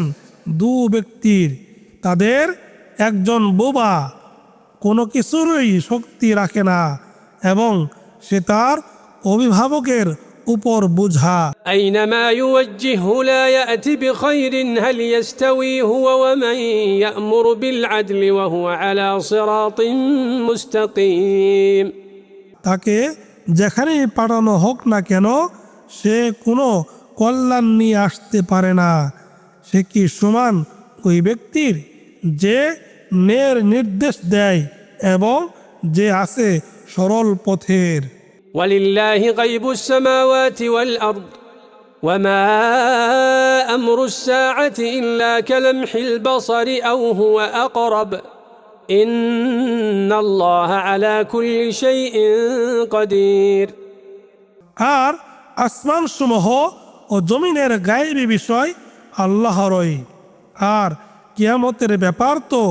দু ব্যক্তির, তাদের একজন বোবা, কোনো কিছুরই শক্তি রাখে না এবং সে তার অভিভাবকের উপর বোঝা। أينما يوجهه لا يأتي بخير هل يستوي هو ومن يأمر بالعدل وهو على صراط مستقيم তাকে যেখানেই পাঠানো হোক না কেন সে কোনো কল্যাণ নিয়ে আসতে পারে না। সে কি সমান ওই ব্যক্তির যে ন্যায়ের নির্দেশ দেয় এবং যে আছে সরল পথের? ولله غيب السماوات والأرض وما أمر الساعة إلا كلمح البصر أو هو أقرب إن الله على كل شيء قدير আর আসমান সমূহ ও জমিনের গায়েবী বিষয় আল্লাহরই, আর কিয়ামতের ব্যাপার তো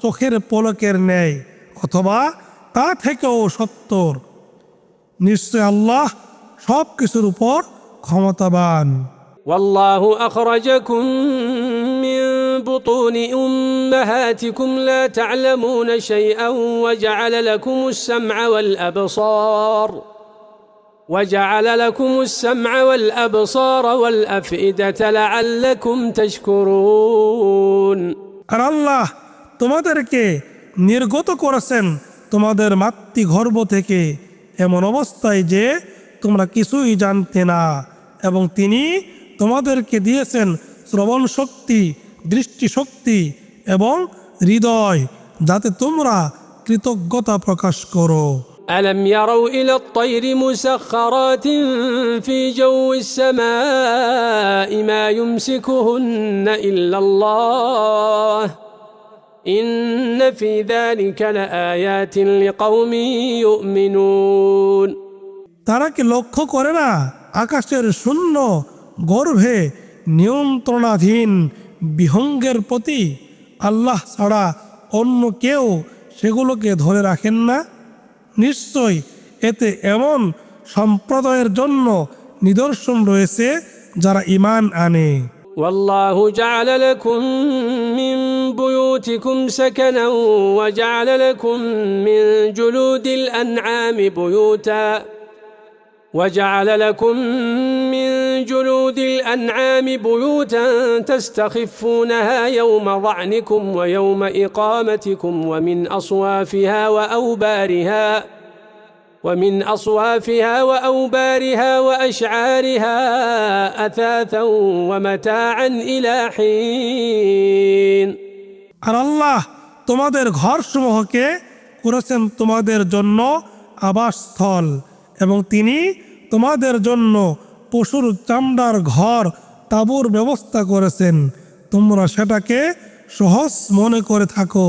চোখের পলকের ন্যায় অথবা তা থেকেও সত্তর। নিশ্চয় আল্লাহ সব কিছুর উপর ক্ষমতাবান। والله أخرجكم من بطون أمهاتكم لا تعلمون شيئا وجعل لكم السمع والأبصار والأفئدة لعلكم تشكرون আর আল্লাহ তোমাদেরকে নির্গত করেছেন তোমাদের মাতৃগর্ভ থেকে এমন অবস্থায় যে তোমরা কিছুই জানতে না, এবং তিনি তোমাদেরকে দিয়েছেন শ্রবণ শক্তি, দৃষ্টিশক্তি এবং হৃদয়, যাতে তোমরা কৃতজ্ঞতা প্রকাশ করো। ألم يروا إلى الطير مسخرات في جو السماء ما يمسكهن إلا الله إن في ذلك لآيات لقوم يؤمنون তারা কি লক্ষ্য করে না আকাশের শূন্য গর্ভে নিয়ন্ত্রণাধীন বিহঙ্গের প্রতি আল্লাহ ছাড়া অন্য কেউ সেগুলোকে ধরে রাখেন না? নিশ্চয় এতে এমন সম্প্রদায়ের জন্য নিদর্শন রয়েছে যারা ঈমান আনে। والله جعل لكم من بيوتكم سكنا وجعل لكم من جلود الأنعام بيوتا تستخفونها يوم ظعنكم ويوم إقامتكم ومن أصوافها وأوبارها وأشعارها أثاثا ومتاعا إلى حين আর আল্লাহ তোমাদের ঘরসমূহকে করেছেন তোমাদের জন্য আবাসস্থল, এবং তিনি তোমাদের জন্য পশুর চামড়ার ঘর তাঁবুর ব্যবস্থা করেছেন। তোমরা সেটাকে সহজ মনে করে থাকো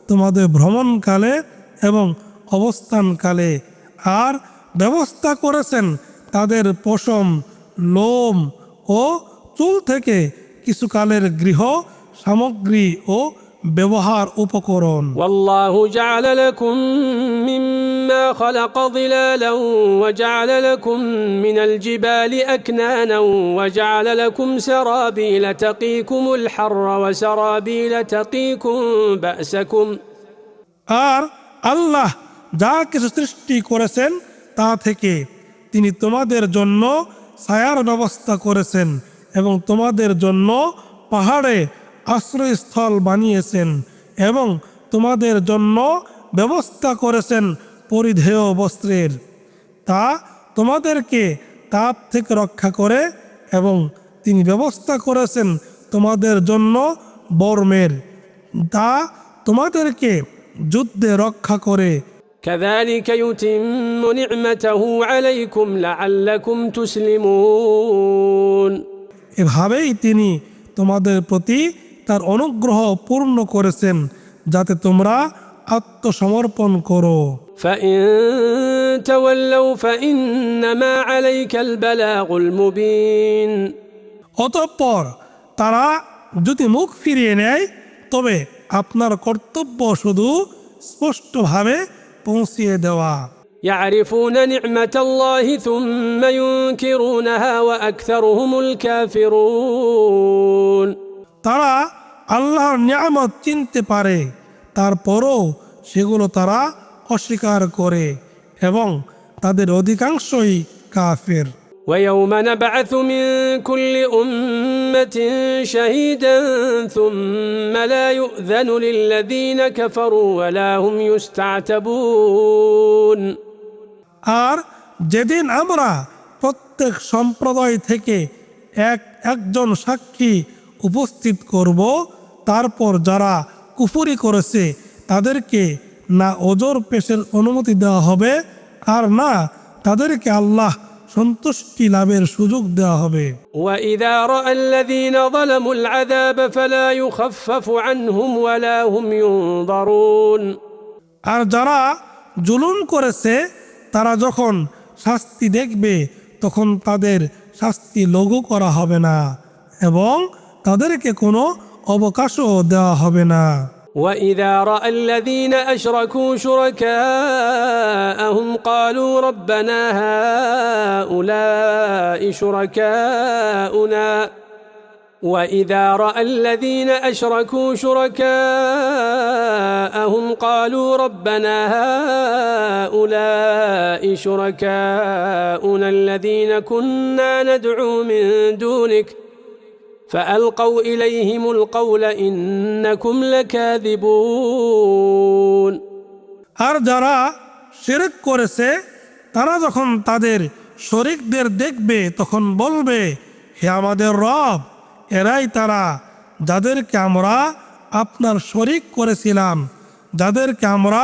তোমাদের ভ্রমণকালে এবং অবস্থানকালে, আর ব্যবস্থা করেছেন তাদের পশম, লোম ও চুল থেকে কিছুকালের গৃহ সামগ্রী ও ব্যবহার উপকরণ। والله جعل لكم مما خلق ظلالا وجعل لكم من الجبال أكنانا وجعل لكم سرابيل تقيكم الحر وسرابيل تقيكم بأسكم আর আল্লাহ যা কিছু সৃষ্টি করেছেন তা থেকে তিনি তোমাদের জন্য ছায়ার ব্যবস্থা করেছেন এবং তোমাদের জন্য পাহাড়ে আশ্রয়স্থল বানিয়েছেন এবং তোমাদের জন্য ব্যবস্থা করেছেন পরিধেয় বস্ত্রের, তা তোমাদেরকে তাপ থেকে রক্ষা করে, এবং তিনি ব্যবস্থা করেছেন তোমাদের জন্য বর্মের, তা তোমাদেরকে যুদ্ধে রক্ষা করে। كذلك يتم نعمته عليكم لعلكم تسلمون এভাবেই তিনি তোমাদের প্রতি তার অনুগ্রহ পূর্ণ করেছেন যাতে তোমরা আত্মসমর্পণ করো। فإن تولوا فإنما عليك البلاغ المبين অতঃপর তারা যদি মুখ ফিরিয়ে নেয় তবে আপনার কর্তব্য শুধু স্পষ্টভাবে পৌঁছিয়ে দেওয়া। يعرفون نعمة الله ثم ينكرونها وأكثرهم الكافرون তারা আল্লাহর নিয়ামত চিনতে পারে, তারপরও সেগুলো তারা অস্বীকার করে, এবং তাদের অধিকাংশই কাফের। ويوم نبعث من كل أمة شهيدا ثم لا يؤذن للذين كفروا ولا هم يستعتبون আর যেদিন আমরা প্রত্যেক সম্প্রদায় থেকে একজন সাক্ষী উপস্থিত করব, তারপর যারা কুফরি করেছে তাদেরকে না ওজর পেশের অনুমতি দেওয়া হবে, আর না তাদেরকে আল্লাহ সন্তুষ্টি লাভের সুযোগ দেওয়া হবে। وإذا رأى الذين ظلموا العذاب فلا يخفف عنهم ولا هم ينظرون আর যারা জুলুম করেছে তারা যখন শাস্তি দেখবে তখন তাদের শাস্তি লঘু করা হবে না এবং তাদেরকে কোনো অবকাশও দেওয়া হবে না। وإذا رأى الذين أشركوا شركاء جاءهم قالوا ربنا هؤلاء شركاؤنا وإذا رأى الذين أشركوا شركاءهم قالوا ربنا هؤلاء شركاؤنا الذين كنا ندعو من دونك فألقوا إليهم القول إنكم لكاذبون আর যারা শিরক করেছে তারা যখন তাদের শরীকদের দেখবে তখন বলবে, হে আমাদের রব, এরাই তারা যাদেরকে আমরা আপনার শরীক করেছিলাম, যাদেরকে আমরা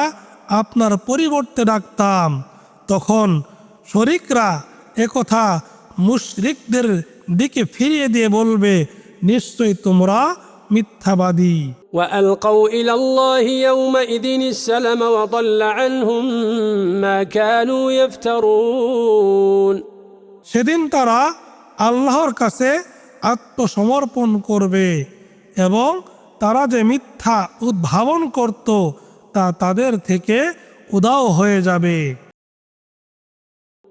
আপনার পরিবর্তে ডাকতাম। তখন শরীকরা একথা মুশরিকদের দিকে ফিরিয়ে দিয়ে বলবে, নিশ্চয়ই তোমরা মিথ্যাবাদী। وألقوا إلى الله يومئذ السلم وضل عنهم ما كانوا يفترون সেদিন তারা আল্লাহর কাছে আত্মসমর্পণ করবে এবং তারা যে মিথ্যা উদ্ভাবন করত তা তাদের থেকে উধাও হয়ে যাবে।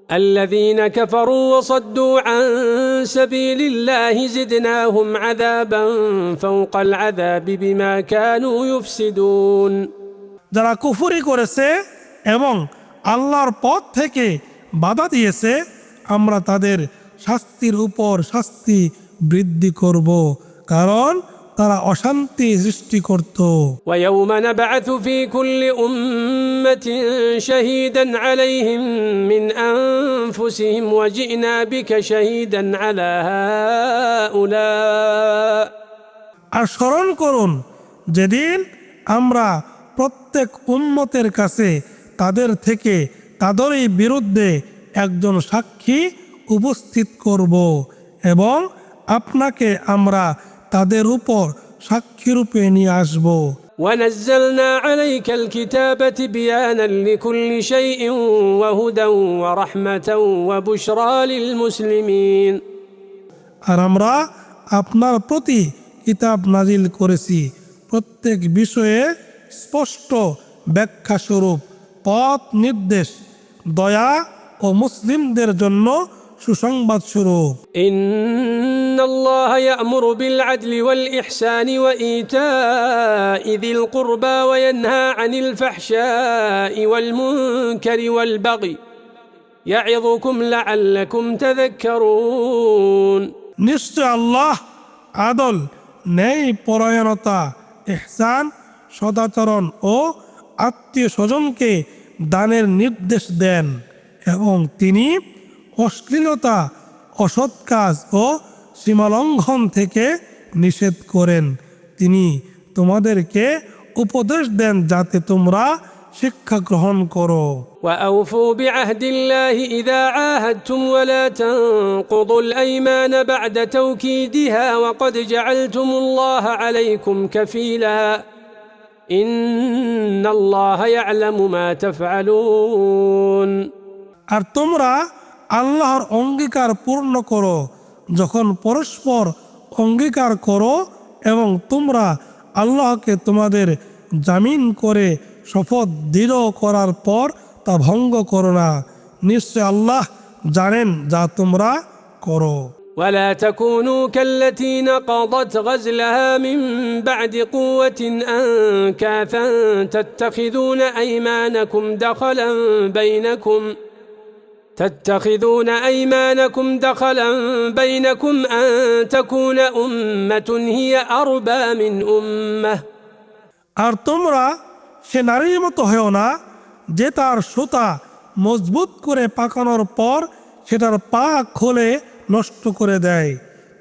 الذين كفروا وصدوا عن سبيل الله زدناهم عذابا فوق العذاب بما كانوا يفسدون যারা কুফরি করেছে এবং আল্লাহর পথ থেকে বাধা দিয়েছে আমরা তাদের শাস্তির উপর শাস্তি বৃদ্ধি করব, কারণ তারা অশান্তি সৃষ্টি করত। ويوم نبعث في كل أمة شهيدا عليهم من أنفسهم وجئنا بك شهيدا على هؤلاء আর স্মরণ করুন যেদিন আমরা প্রত্যেক উম্মতের কাছে তাদের থেকে তাদেরই বিরুদ্ধে একজন সাক্ষী উপস্থিত করব এবং আপনাকে আমরা তাদের উপর সাক্ষীরূপে নিয়ে আসব। ونزلنا عليك الكتاب بيانا لكل شيء وهدى ورحمة وبشرى للمسلمين আর আমরা আপনার প্রতি কিতাব নাজিল করেছি প্রত্যেক বিষয়ে স্পষ্ট ব্যাখ্যা স্বরূপ, পথ নির্দেশ, দয়া ও মুসলিমদের জন্য সুসংবাদ স্বরূপ। إن الله يأمر بالعدل والإحسان وإيتاء ذي القربى وينهى عن الفحشاء والمنكر والبغي يعظكم لعلكم تذكرون নিশ্চয় আল্লাহ আদল, ন্যায় পরায়ণতা, ইহসান, সদাচরণ ও আত্মীয় স্বজনকে দানের নির্দেশ দেন এবং তিনি অশ্লীলতা, অসৎ কাজ ও সীমালঙ্ঘন থেকে নিষেধ করেন। তিনি তোমাদেরকে উপদেশ দেন যাতে তোমরা শিক্ষা গ্রহণ করো। وأوفوا بعهد الله إذا عاهدتم ولا تنقضوا الأيمان بعد توكيدها وقد جعلتم الله عليكم كفيلا إن الله يعلم ما تفعلون আর তোমরা আল্লাহর অঙ্গীকার পূর্ণ করো যখন পরস্পর অঙ্গীকার করো এবং তোমরা আল্লাহকে তোমাদের জামিন করে শপথ দৃঢ় করার পর তা ভঙ্গ করো না। নিশ্চয় আল্লাহ জানেন যা তোমরা করো। ولا تكونوا كالتي نقضت غزلها من بعد قوة أنكاثا تتخذون أيمانكم دخلا بينكم أن تكون أمة هي أربى من أمة আর তোমরা সে নারীর মতো হও না যে তার সুতা মজবুত করে পাকানোর পর সেটার পা খুলে নষ্ট করে দেয়।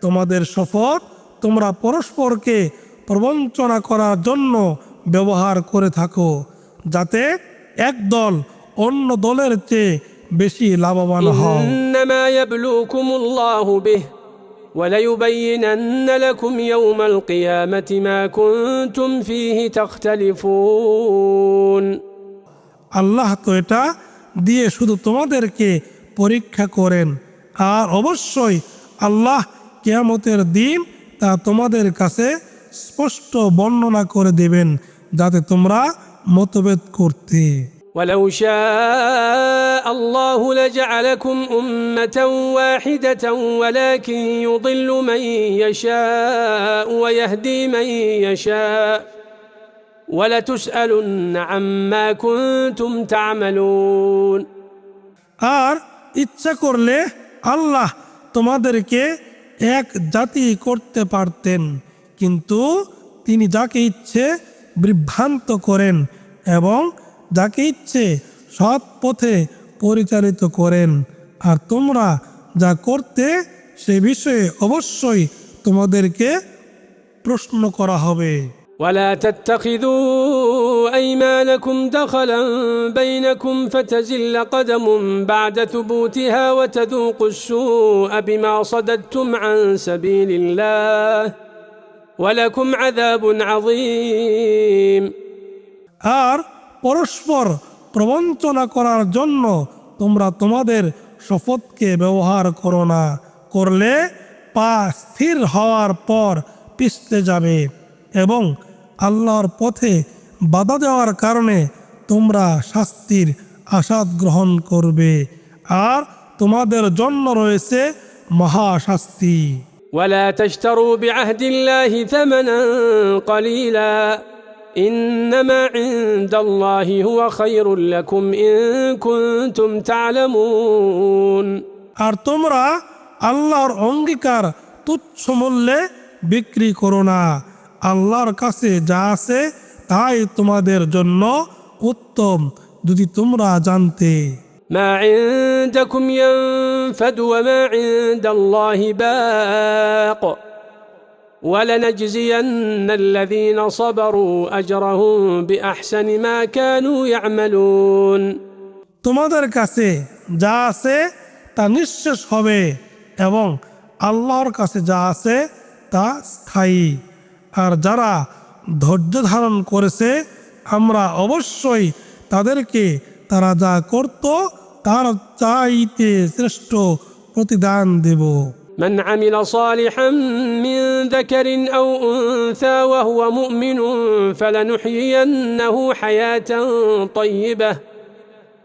তোমাদের শপথ তোমরা পরস্পরকে প্রবঞ্চনা করার জন্য ব্যবহার করে থাকো যাতে এক দল অন্য দলের চেয়ে বেশি লাভবান হও। إنما يبلوكم الله به وليبينن لكم يوم القيامة ما كنتم فيه تختلفون আল্লাহ তো এটা দিয়ে শুধু তোমাদেরকে পরীক্ষা করেন, আর অবশ্যই আল্লাহ কিয়ামতের দিন তা তোমাদের কাছে স্পষ্ট বর্ণনা করে দেবেন যাতে তোমরা মতভেদ করতে। ولو شاء الله لجعلكم أمة واحدة ولكن يضل من يشاء ويهدي من يشاء ولتسألن عما كنتم تعملون আর ইচ্ছা করলে আল্লাহ তোমাদেরকে এক জাতি করতে পারতেন, কিন্তু তিনি যাকে ইচ্ছে বিভ্রান্ত করেন এবং যাকে ইচ্ছে সৎ পথে পরিচালিত করেন। আর তোমরা যা করতে সে বিষয়ে অবশ্যই তোমাদেরকে প্রশ্ন করা হবে। ولا تتخذوا أيمانكم دخلا بينكم فتزل قدم بعد ثبوتها وتذوقوا السوء بما صددتم عن سبيل الله ولكم عذاب عظيم আর পরস্পর প্রবঞ্চনা করার জন্য তোমরা তোমাদের শপথকে ব্যবহার করো না, করলে পা স্থির হওয়ার পর পিছলে যাবে এবং আল্লাহর পথে বাধা দেওয়ার কারণে তোমরা শাস্তির আস্বাদ গ্রহণ করবে, আর তোমাদের জন্য রয়েছে মহা শাস্তি। ولا تشتروا بعهد الله ثمنا قليلا إنما عند الله هو خير لكم إن كنتم تعلمون আর তোমরা আল্লাহর অঙ্গীকার তুচ্ছ মূল্যে বিক্রি করো না, আল্লাহর কাছে যা আছে তাই তোমাদের জন্য উত্তম যদি তোমরা জানতে। ما عندكم ينفد وما عند الله باق ولنجزين الذين صبروا أجرهم بأحسن ما كانوا يعملون তোমাদের কাছে যা আছে তা নিঃশেষ হবে এবং আল্লাহর কাছে যা আছে তা স্থায়ী। আর যারা ধৈর্য ধারণ করেছে আমরা অবশ্যই তাদেরকে তারা যা করত তার চাইতে শ্রেষ্ঠ প্রতিদান দেব। من عمل صالحا من ذكر أو أنثى وهو مؤمن فلنحيينه حياة طيبة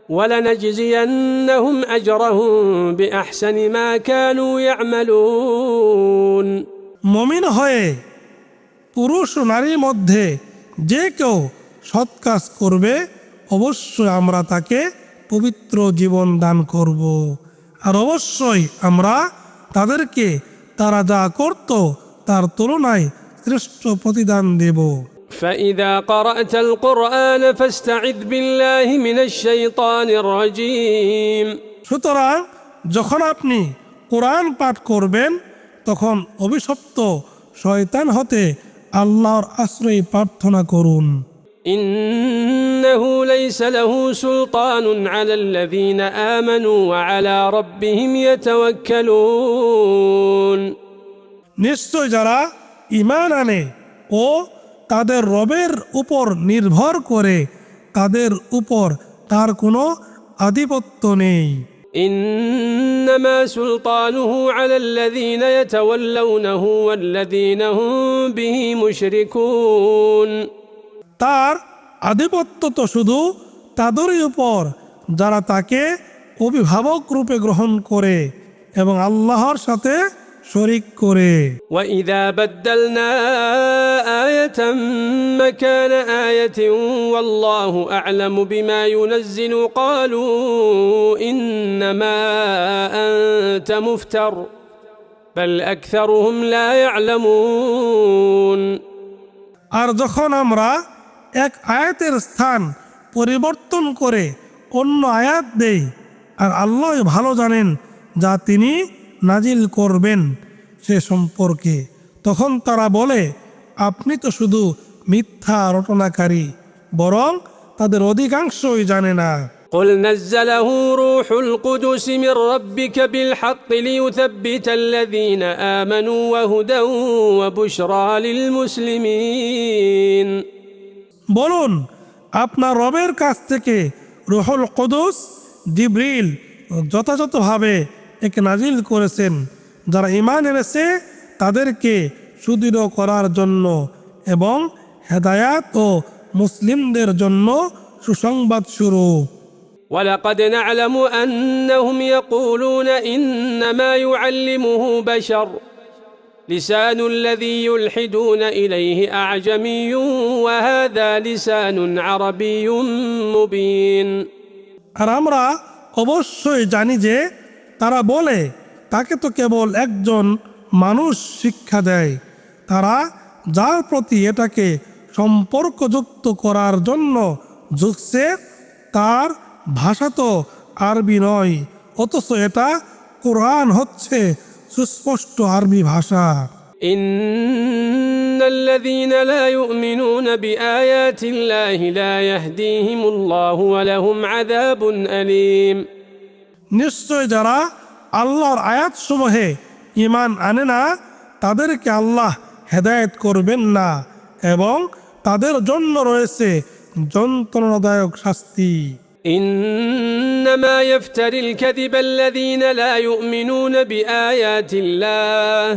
ولنجزينهم أجرهم بأحسن ما كانوا يعملون মুমিন হয়ে পুরুষ ও নারীর মধ্যে যে কেউ সৎ কাজ করবে অবশ্যই আমরা তাকে পবিত্র জীবন দান করব, আর অবশ্যই আমরা তাদেরকে তারা যা করত তার তুলনায় শ্রেষ্ঠ প্রতিদান দেব। فإذا قرأت القرآن فاستعذ بالله من الشيطان الرجيم সুতরাং যখন আপনি কোরআন পাঠ করবেন তখন অভিশপ্ত শয়তান হতে আল্লাহর আশ্রয় প্রার্থনা করুন। إنه ليس له سلطان على الذين آمنوا وعلى ربهم يتوكلون নিশ্চয় যারা ঈমান আনে ও তাদের রবের উপর নির্ভর করে তাদের উপর তার কোনো আধিপত্য নেই। إنما سلطانه على الذين يتولونه والذين هم به مشركون তার আধিপত্য তো শুধু তাদেরই উপর যারা তাকে অভিভাবক রূপে গ্রহণ করে এবং আল্লাহর সাথে শরীক করে। وإذا بدلنا آية مكان آية والله أعلم بما ينزل قالوا إنما أنت مفتر بل أكثرهم لا يعلمون আর যখন আমরা এক আয়াতের স্থান পরিবর্তন করে অন্য আয়াত দেই, আর আল্লাহ ভালো জানেন যা তিনি নাজিল করবেন সে সম্পর্কে, তখন তারা বলে আপনি তো শুধু মিথ্যা রটনাকারী, বরং তাদের অধিকাংশই জানে না। قل نزله روح القدس من ربك بالحق ليثبت الذين آمنوا وهدى وبشرى للمسلمين বলুন আপনার রবের কাছ থেকে রুহুল কুদুস জিবরিল যথাযথভাবে একে নাজিল করেছেন যারা ঈমান এনেছে তাদেরকে সুদৃঢ় করার জন্য এবং হেদায়াত ও মুসলিমদের জন্য সুসংবাদ স্বরূপ। ولقد نعلم أنهم يقولون إنما يعلمه بشر لسان الذي يلحدون إليه أعجمي وهذا لسان عربي مبين। আর আমরা অবশ্যই জানি যে তারা বলে তাকে তো কেবল একজন মানুষ শিক্ষা দেয়। তারা যার প্রতি এটাকে সম্পর্কযুক্ত করার জন্য ঝুঁকছে তার ভাষা তো আরবি নয়, অথচ এটা কোরআন হচ্ছে সুস্পষ্ট আরবি ভাষা। إن الذين لا يؤمنون بآيات الله لا يهديهم الله ولهم عذاب أليم। নিশ্চয় যারা আল্লাহর আয়াতসমূহে ঈমান আনে না তাদেরকে আল্লাহ হেদায়েত করবেন না এবং তাদের জন্য রয়েছে যন্ত্রণাদায়ক শাস্তি। إنما يفتري الكذب الذين لا يؤمنون بآيات الله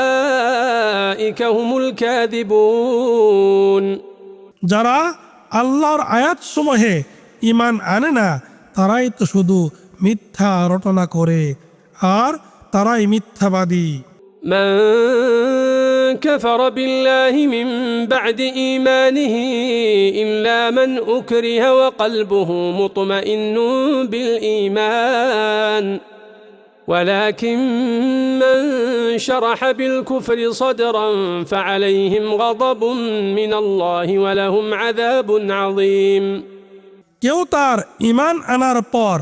وأولئك هم الكاذبون। যারা আল্লাহর আয়াতসমূহে ঈমান আনে না তারাই তো শুধু মিথ্যা রটনা করে আর তারাই মিথ্যাবাদী। من كفر بالله من بعد إيمانه إلا من أكره وقلبه مطمئن بالإيمان ولكن من شرح بالكفر صدرا فعليهم غضب من الله ولهم عذاب عظيم। কেউ তার ঈমান আনার পর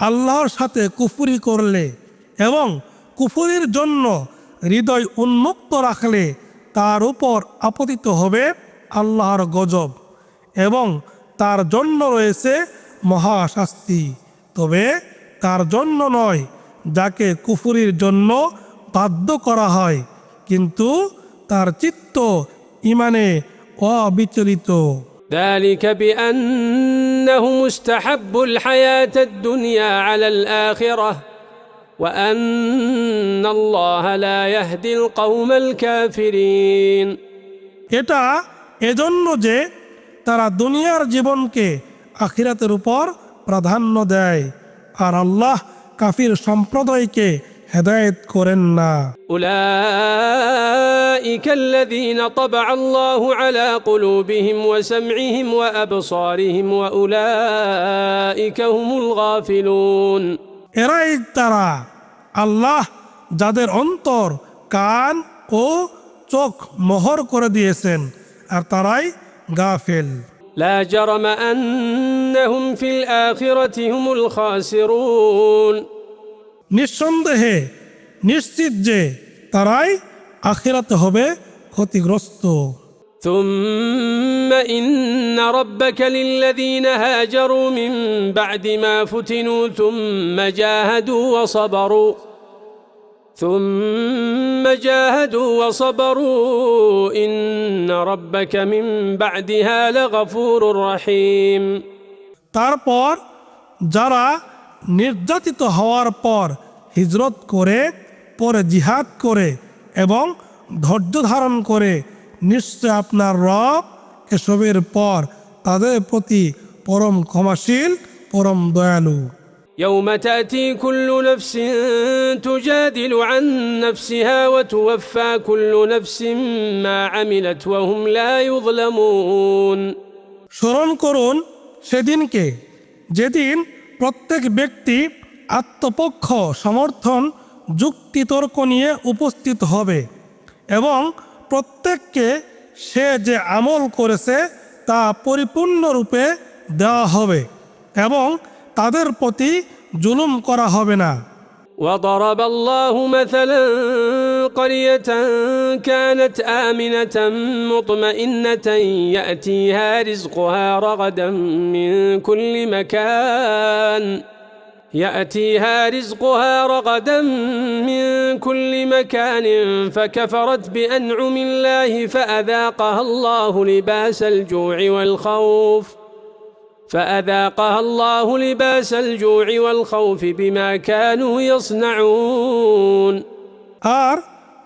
আল্লাহর সাথে কুফরি করলে এবং কুফরির জন্য হৃদয় উন্মুক্ত রাখলে তার উপর আপতিত হবে আল্লাহর গজব এবং তার জন্য রয়েছে মহাশাস্তি। তবে তার জন্য নয় যাকে কুফরির জন্য বাধ্য করা হয় কিন্তু তার চিত্ত ঈমানে অবিচলিত। ذلك بأنهم استحبوا الحياة الدنيا على الآخرة وأن الله لا يهدي القوم الكافرين। এটা এজন্য যে তারা দুনিয়ার জীবনকে আখিরাতের উপর প্রাধান্য দেয় আর আল্লাহ কাফির সম্প্রদায়কে হেদায়েত করেন না। أولئك الذين طبع الله على قلوبهم وسمعهم وأبصارهم وأولئك هم الغافلون। এরাই তারা আল্লাহ যাদের অন্তর কান ও চোখ মোহর করে দিয়েছেন আর তারাই গাফেল। لا جرم أنهم في الآخرة هم الخاسرون। নিঃসন্দেহে নিশ্চিত যে তারাই আখিরাতে হবে ক্ষতিগ্রস্ত। ثم إن ربك للذين هاجروا من بعد ما فتنوا ثم جاهدوا وصبروا إن ربك من بعدها لغفور رحيم। তারপর যারা নির্যাতিত হওয়ার পর হিজরত করে পরে জিহাদ করে এবং ধৈর্য ধারণ করে নিশ্চয় আপনার রব এসবের পর তাদের প্রতি পরম ক্ষমাশীল পরম দয়ালু। يوم تأتي كل نفس تجادل عن نفسها وتوفى كل نفس ما عملت وهم لا يظلمون। স্মরণ করুন সেদিনকে যেদিন প্রত্যেক ব্যক্তি আত্মপক্ষ সমর্থন যুক্তিতর্ক নিয়ে উপস্থিত হবে এবং প্রত্যেককে সে যে আমল করেছে তা পরিপূর্ণরূপে দেওয়া হবে এবং তাদের প্রতি জুলুম করা হবে না। وضرب الله مثلا قرية كانت آمنة مطمئنة يأتيها رزقها رغدا من كل مكان فكفرت بأنعم الله فأذاقها الله لباس الجوع والخوف بما كانوا يصنعون। আর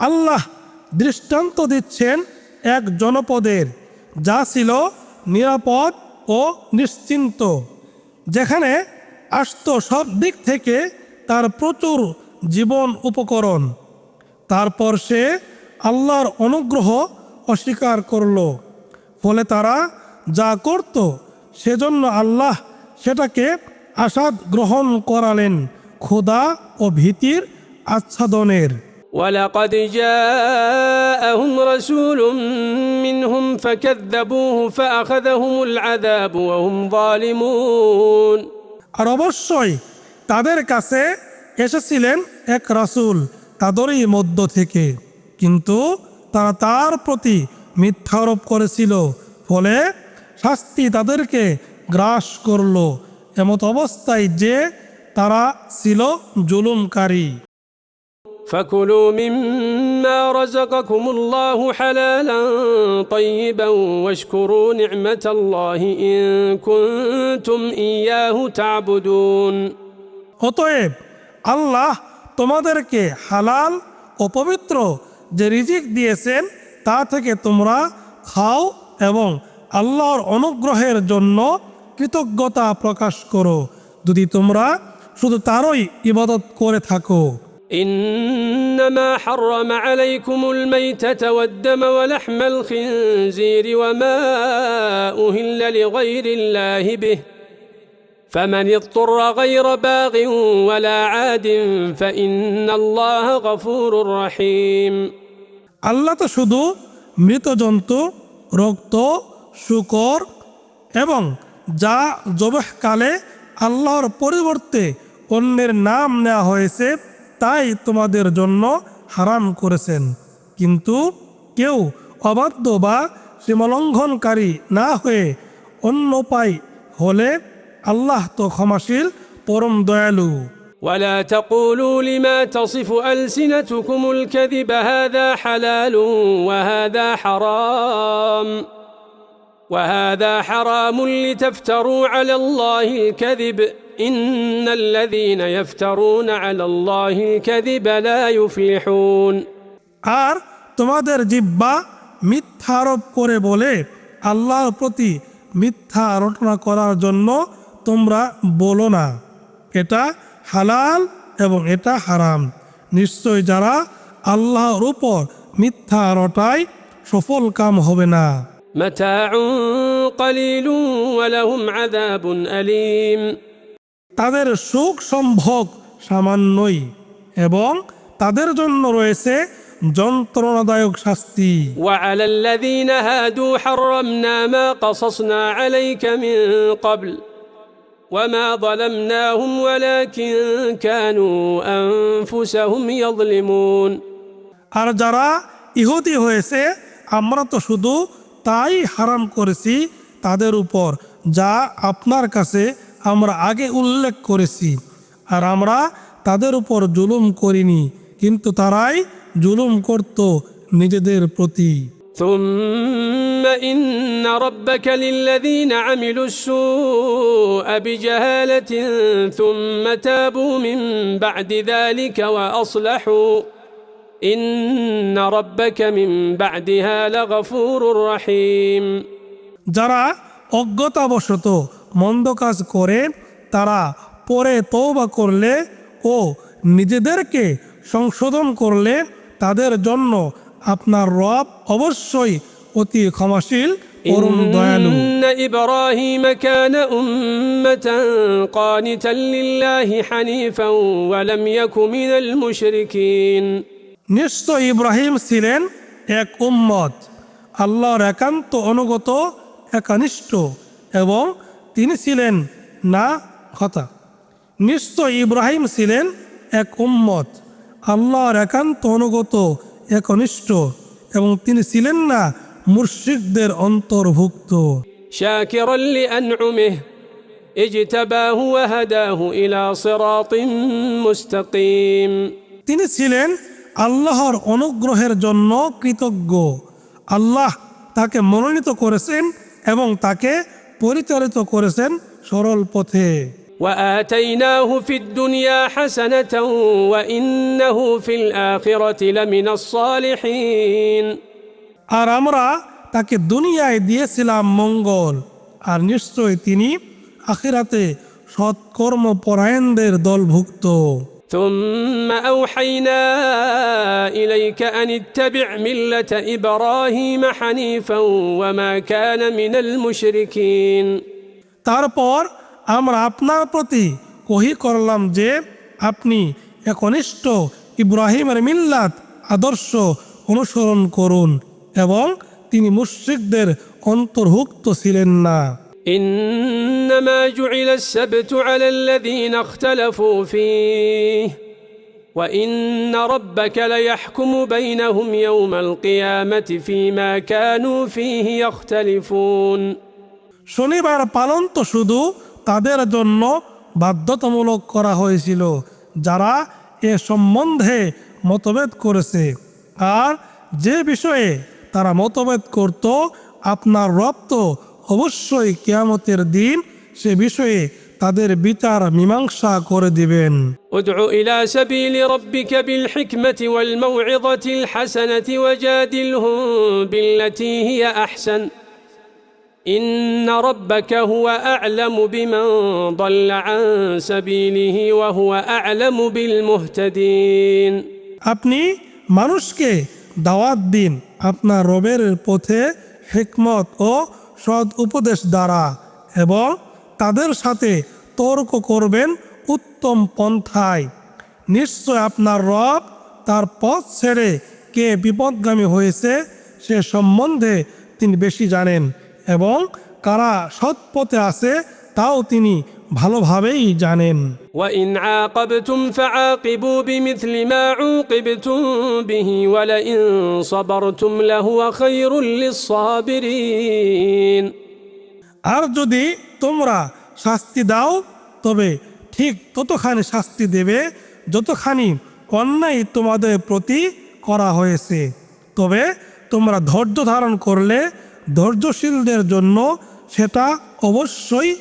আল্লাহ দৃষ্টান্ত দিচ্ছেন এক জনপদের যা ছিল নিরাপদ ও নিশ্চিন্ত, যেখানে আসতো সব দিক থেকে তার প্রচুর জীবন উপকরণ। তারপর সে আল্লাহর অনুগ্রহ অস্বীকার করল, ফলে তারা যা করত সেজন্য আল্লাহ সেটাকে আসাদ গ্রহণ করালেন ক্ষুধা ও ভীতির আচ্ছাদনের। ولقد جاءهم رسول منهم فكذبوه فأخذهم العذاب وهم ظالمون। আর অবশ্যই তাদের কাছে এসেছিলেন এক রাসূল তাদেরই মধ্য থেকে, কিন্তু তারা তার প্রতি মিথ্যারোপ করেছিল, ফলে শাস্তি তাদেরকে গ্রাস করল, এমত অবস্থায় যে তারা ছিল জুলুমকারী। فكلوا مما رزقكم الله حلالا طيبا واشكروا نعمة الله إن كنتم إياه تعبدون। অতএব আল্লাহ তোমাদেরকে হালাল ও পবিত্র যে রিজিক দিয়েছেন তা থেকে তোমরা খাও এবং আল্লাহর অনুগ্রহের জন্য কৃতজ্ঞতা প্রকাশ করো, যদি তোমরা শুধু তারই ইবাদত করে থাকো। إنما حرم عليكم الميتة والدم ولحم الخنزير وما أهل لغير الله به فمن اضطر غير باغ ولا عاد فإن الله غفور رحيم। আল্লাহ তো শুধু মৃত জন্তু, রক্ত, শূকর এবং যা জবেহকালে আল্লাহর পরিবর্তে অন্যের নাম নেওয়া হয়েছে তাই তোমাদের জন্য হারাম করেছেন, কিন্তু কেউ অবাধ্য বা সীমালঙ্ঘনকারী না হয়ে অন্য উপায় হলে আল্লাহ তো ক্ষমাশীল, পরম দয়ালু। ولا تقولوا لما تصف ألسنتكم الكذب هذا حلال وهذا حرام لتفتروا على الله الكذب إن الذين يفترون على الله الكذب لا يفلحون। আর তোমাদের জিহ্বা মিথ্যা আরোপ করে বলে আল্লাহর প্রতি মিথ্যা রটনা করার জন্য তোমরা বলো না এটা হালাল এবং এটা হারাম, নিশ্চয় যারা আল্লাহর উপর মিথ্যা রটায় সফল কাম হবে না। متاع قليل ولهم عذاب أليم। তাদের সুখ সম্ভোগ সামান্যই এবং তাদের জন্য রয়েছে যন্ত্রণাদায়ক শাস্তি। وعلى الذين هادوا حرمنا ما قصصنا عليك من قبل وما ظلمناهم ولكن كانوا أنفسهم يظلمون। আর যারা ইহুদি হয়েছে আমরা তো শুধু তাই হারাম করেছি তাদের উপর যা আপনার কাছে আমরা আগে উল্লেখ করেছি, আর আমরা তাদের উপর জুলুম করিনি, কিন্তু তারাই জুলুম করত নিজেদের প্রতি। ثم إن ربك للذين عملوا السوء بجهالة ثم تابوا من بعد ذلك وأصلحوا إن ربك من بعدها لغفور رحيم। যারা অজ্ঞতাবশত মন্দ কাজ করে তারা পরে তওবা করলে ও নিজেদেরকে সংশোধন করলে তাদের জন্য আপনার রব অবশ্যই অতি ক্ষমাশীল, পরম দয়ালু। إن إبراهيم كان أمة قانتا لله حنيفا ولم يك من المشركين। নিশ্চয় ইব্রাহিম ছিলেন এক উম্মত, আল্লাহর একান্ত অনুগত, একনিষ্ঠ, এবং তিনি ছিলেন না হতা। নিশ্চয় ইব্রাহিম ছিলেন এক উম্মত, আল্লাহর একান্ত অনুগত, একনিষ্ঠ, এবং তিনি ছিলেন না মুশরিকদের অন্তর্ভুক্ত। شاكرا لأنعمه اجتباه وهداه إلى صراط مستقيم। তিনি ছিলেন আল্লাহর অনুগ্রহের জন্য কৃতজ্ঞ, আল্লাহ তাকে মনোনীত করেছেন এবং তাকে পরিচালিত করেছেন সরল পথে। وآتيناه في الدنيا حسنة وإنه في الآخرة لمن الصالحين। আর আমরা তাকে দুনিয়ায় দিয়েছিলাম মঙ্গল, আর নিশ্চয় তিনি আখিরাতে সৎকর্ম পরায়ণদের দলভুক্ত। ثم أوحينا إليك أن اتبع ملة إبراهيم حنيفا وما كان من المشركين। তারপর আমরা আপনার প্রতি ওহী করলাম যে আপনি একনিষ্ঠ ইব্রাহিমের মিল্লাত আদর্শ অনুসরণ করুন, এবং তিনি মুশরিকদের অন্তর্ভুক্ত ছিলেন না। إنما جعل السبت على الذين اختلفوا فيه وإن ربك ليحكم بينهم يوم القيامة فيما كانوا فيه يختلفون। শনিবার পালন তো শুধু তাদের জন্য বাধ্যতামূলক করা হয়েছিল যারা এ সম্বন্ধে মতভেদ করেছে, আর যে বিষয়ে তারা মতভেদ করত আপনার রব তো অবশ্যই কিয়ামতের দিন সে বিষয়ে তাদের বিচার মীমাংসা করে দিবেন। ادع إلى سبيل ربك بالحكمة والموعظة الحسنة وجادلهم بالتي هي أحسن إن ربك هو أعلم بمن ضل عن سبيله وهو أعلم بالمهتدين। আপনি মানুষকে দাওয়াত দিন আপনার রবের পথে হিকমত ও সৎ উপদেশ দ্বারা, এবং তাদের সাথে তর্ক করবেন উত্তম পন্থায়। নিশ্চয় আপনার রব তার পথ ছেড়ে কে বিপদগামী হয়েছে সে সম্বন্ধে তিনি বেশি জানেন, এবং কারা সৎ পথে আছে তাও তিনি ভালোভাবেই জানেন। وإن عاقبتم فعاقبوا بمثل ما عوقبتم به ولئن صبرتم لهو خير للصابرين। আর যদি তোমরা শাস্তি দাও তবে ঠিক ততখানি শাস্তি দেবে যতখানি অন্যায় তোমাদের প্রতি করা হয়েছে, তবে তোমরা ধৈর্য ধারণ করলে ধৈর্যশীলদের জন্য সেটা অবশ্যই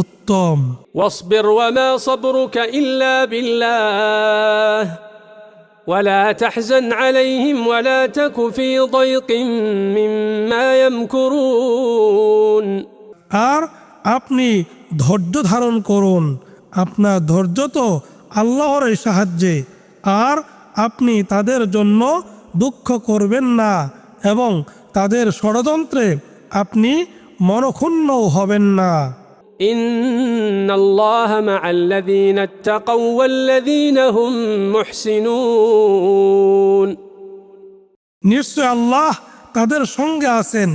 উত্তম। واصبر وما صبرك إلا بالله ولا تحزن عليهم ولا تك في ضيق مما يمكرون। আর আপনি ধৈর্য ধারণ করুন, আপনার ধৈর্য তো আল্লাহর সাহায্যে, আর আপনি তাদের জন্য দুঃখ করবেন না, এবং তাদের ষড়যন্ত্রে আপনি মনক্ষুণ্ণও হবেন না। إن الله مع الذين اتقوا والذين هم محسنون। নিশ্চয় আল্লাহ তাদের সঙ্গে আছেন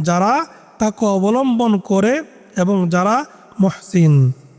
যারা তাকে অবলম্বন করে এবং যারা মুহসিন।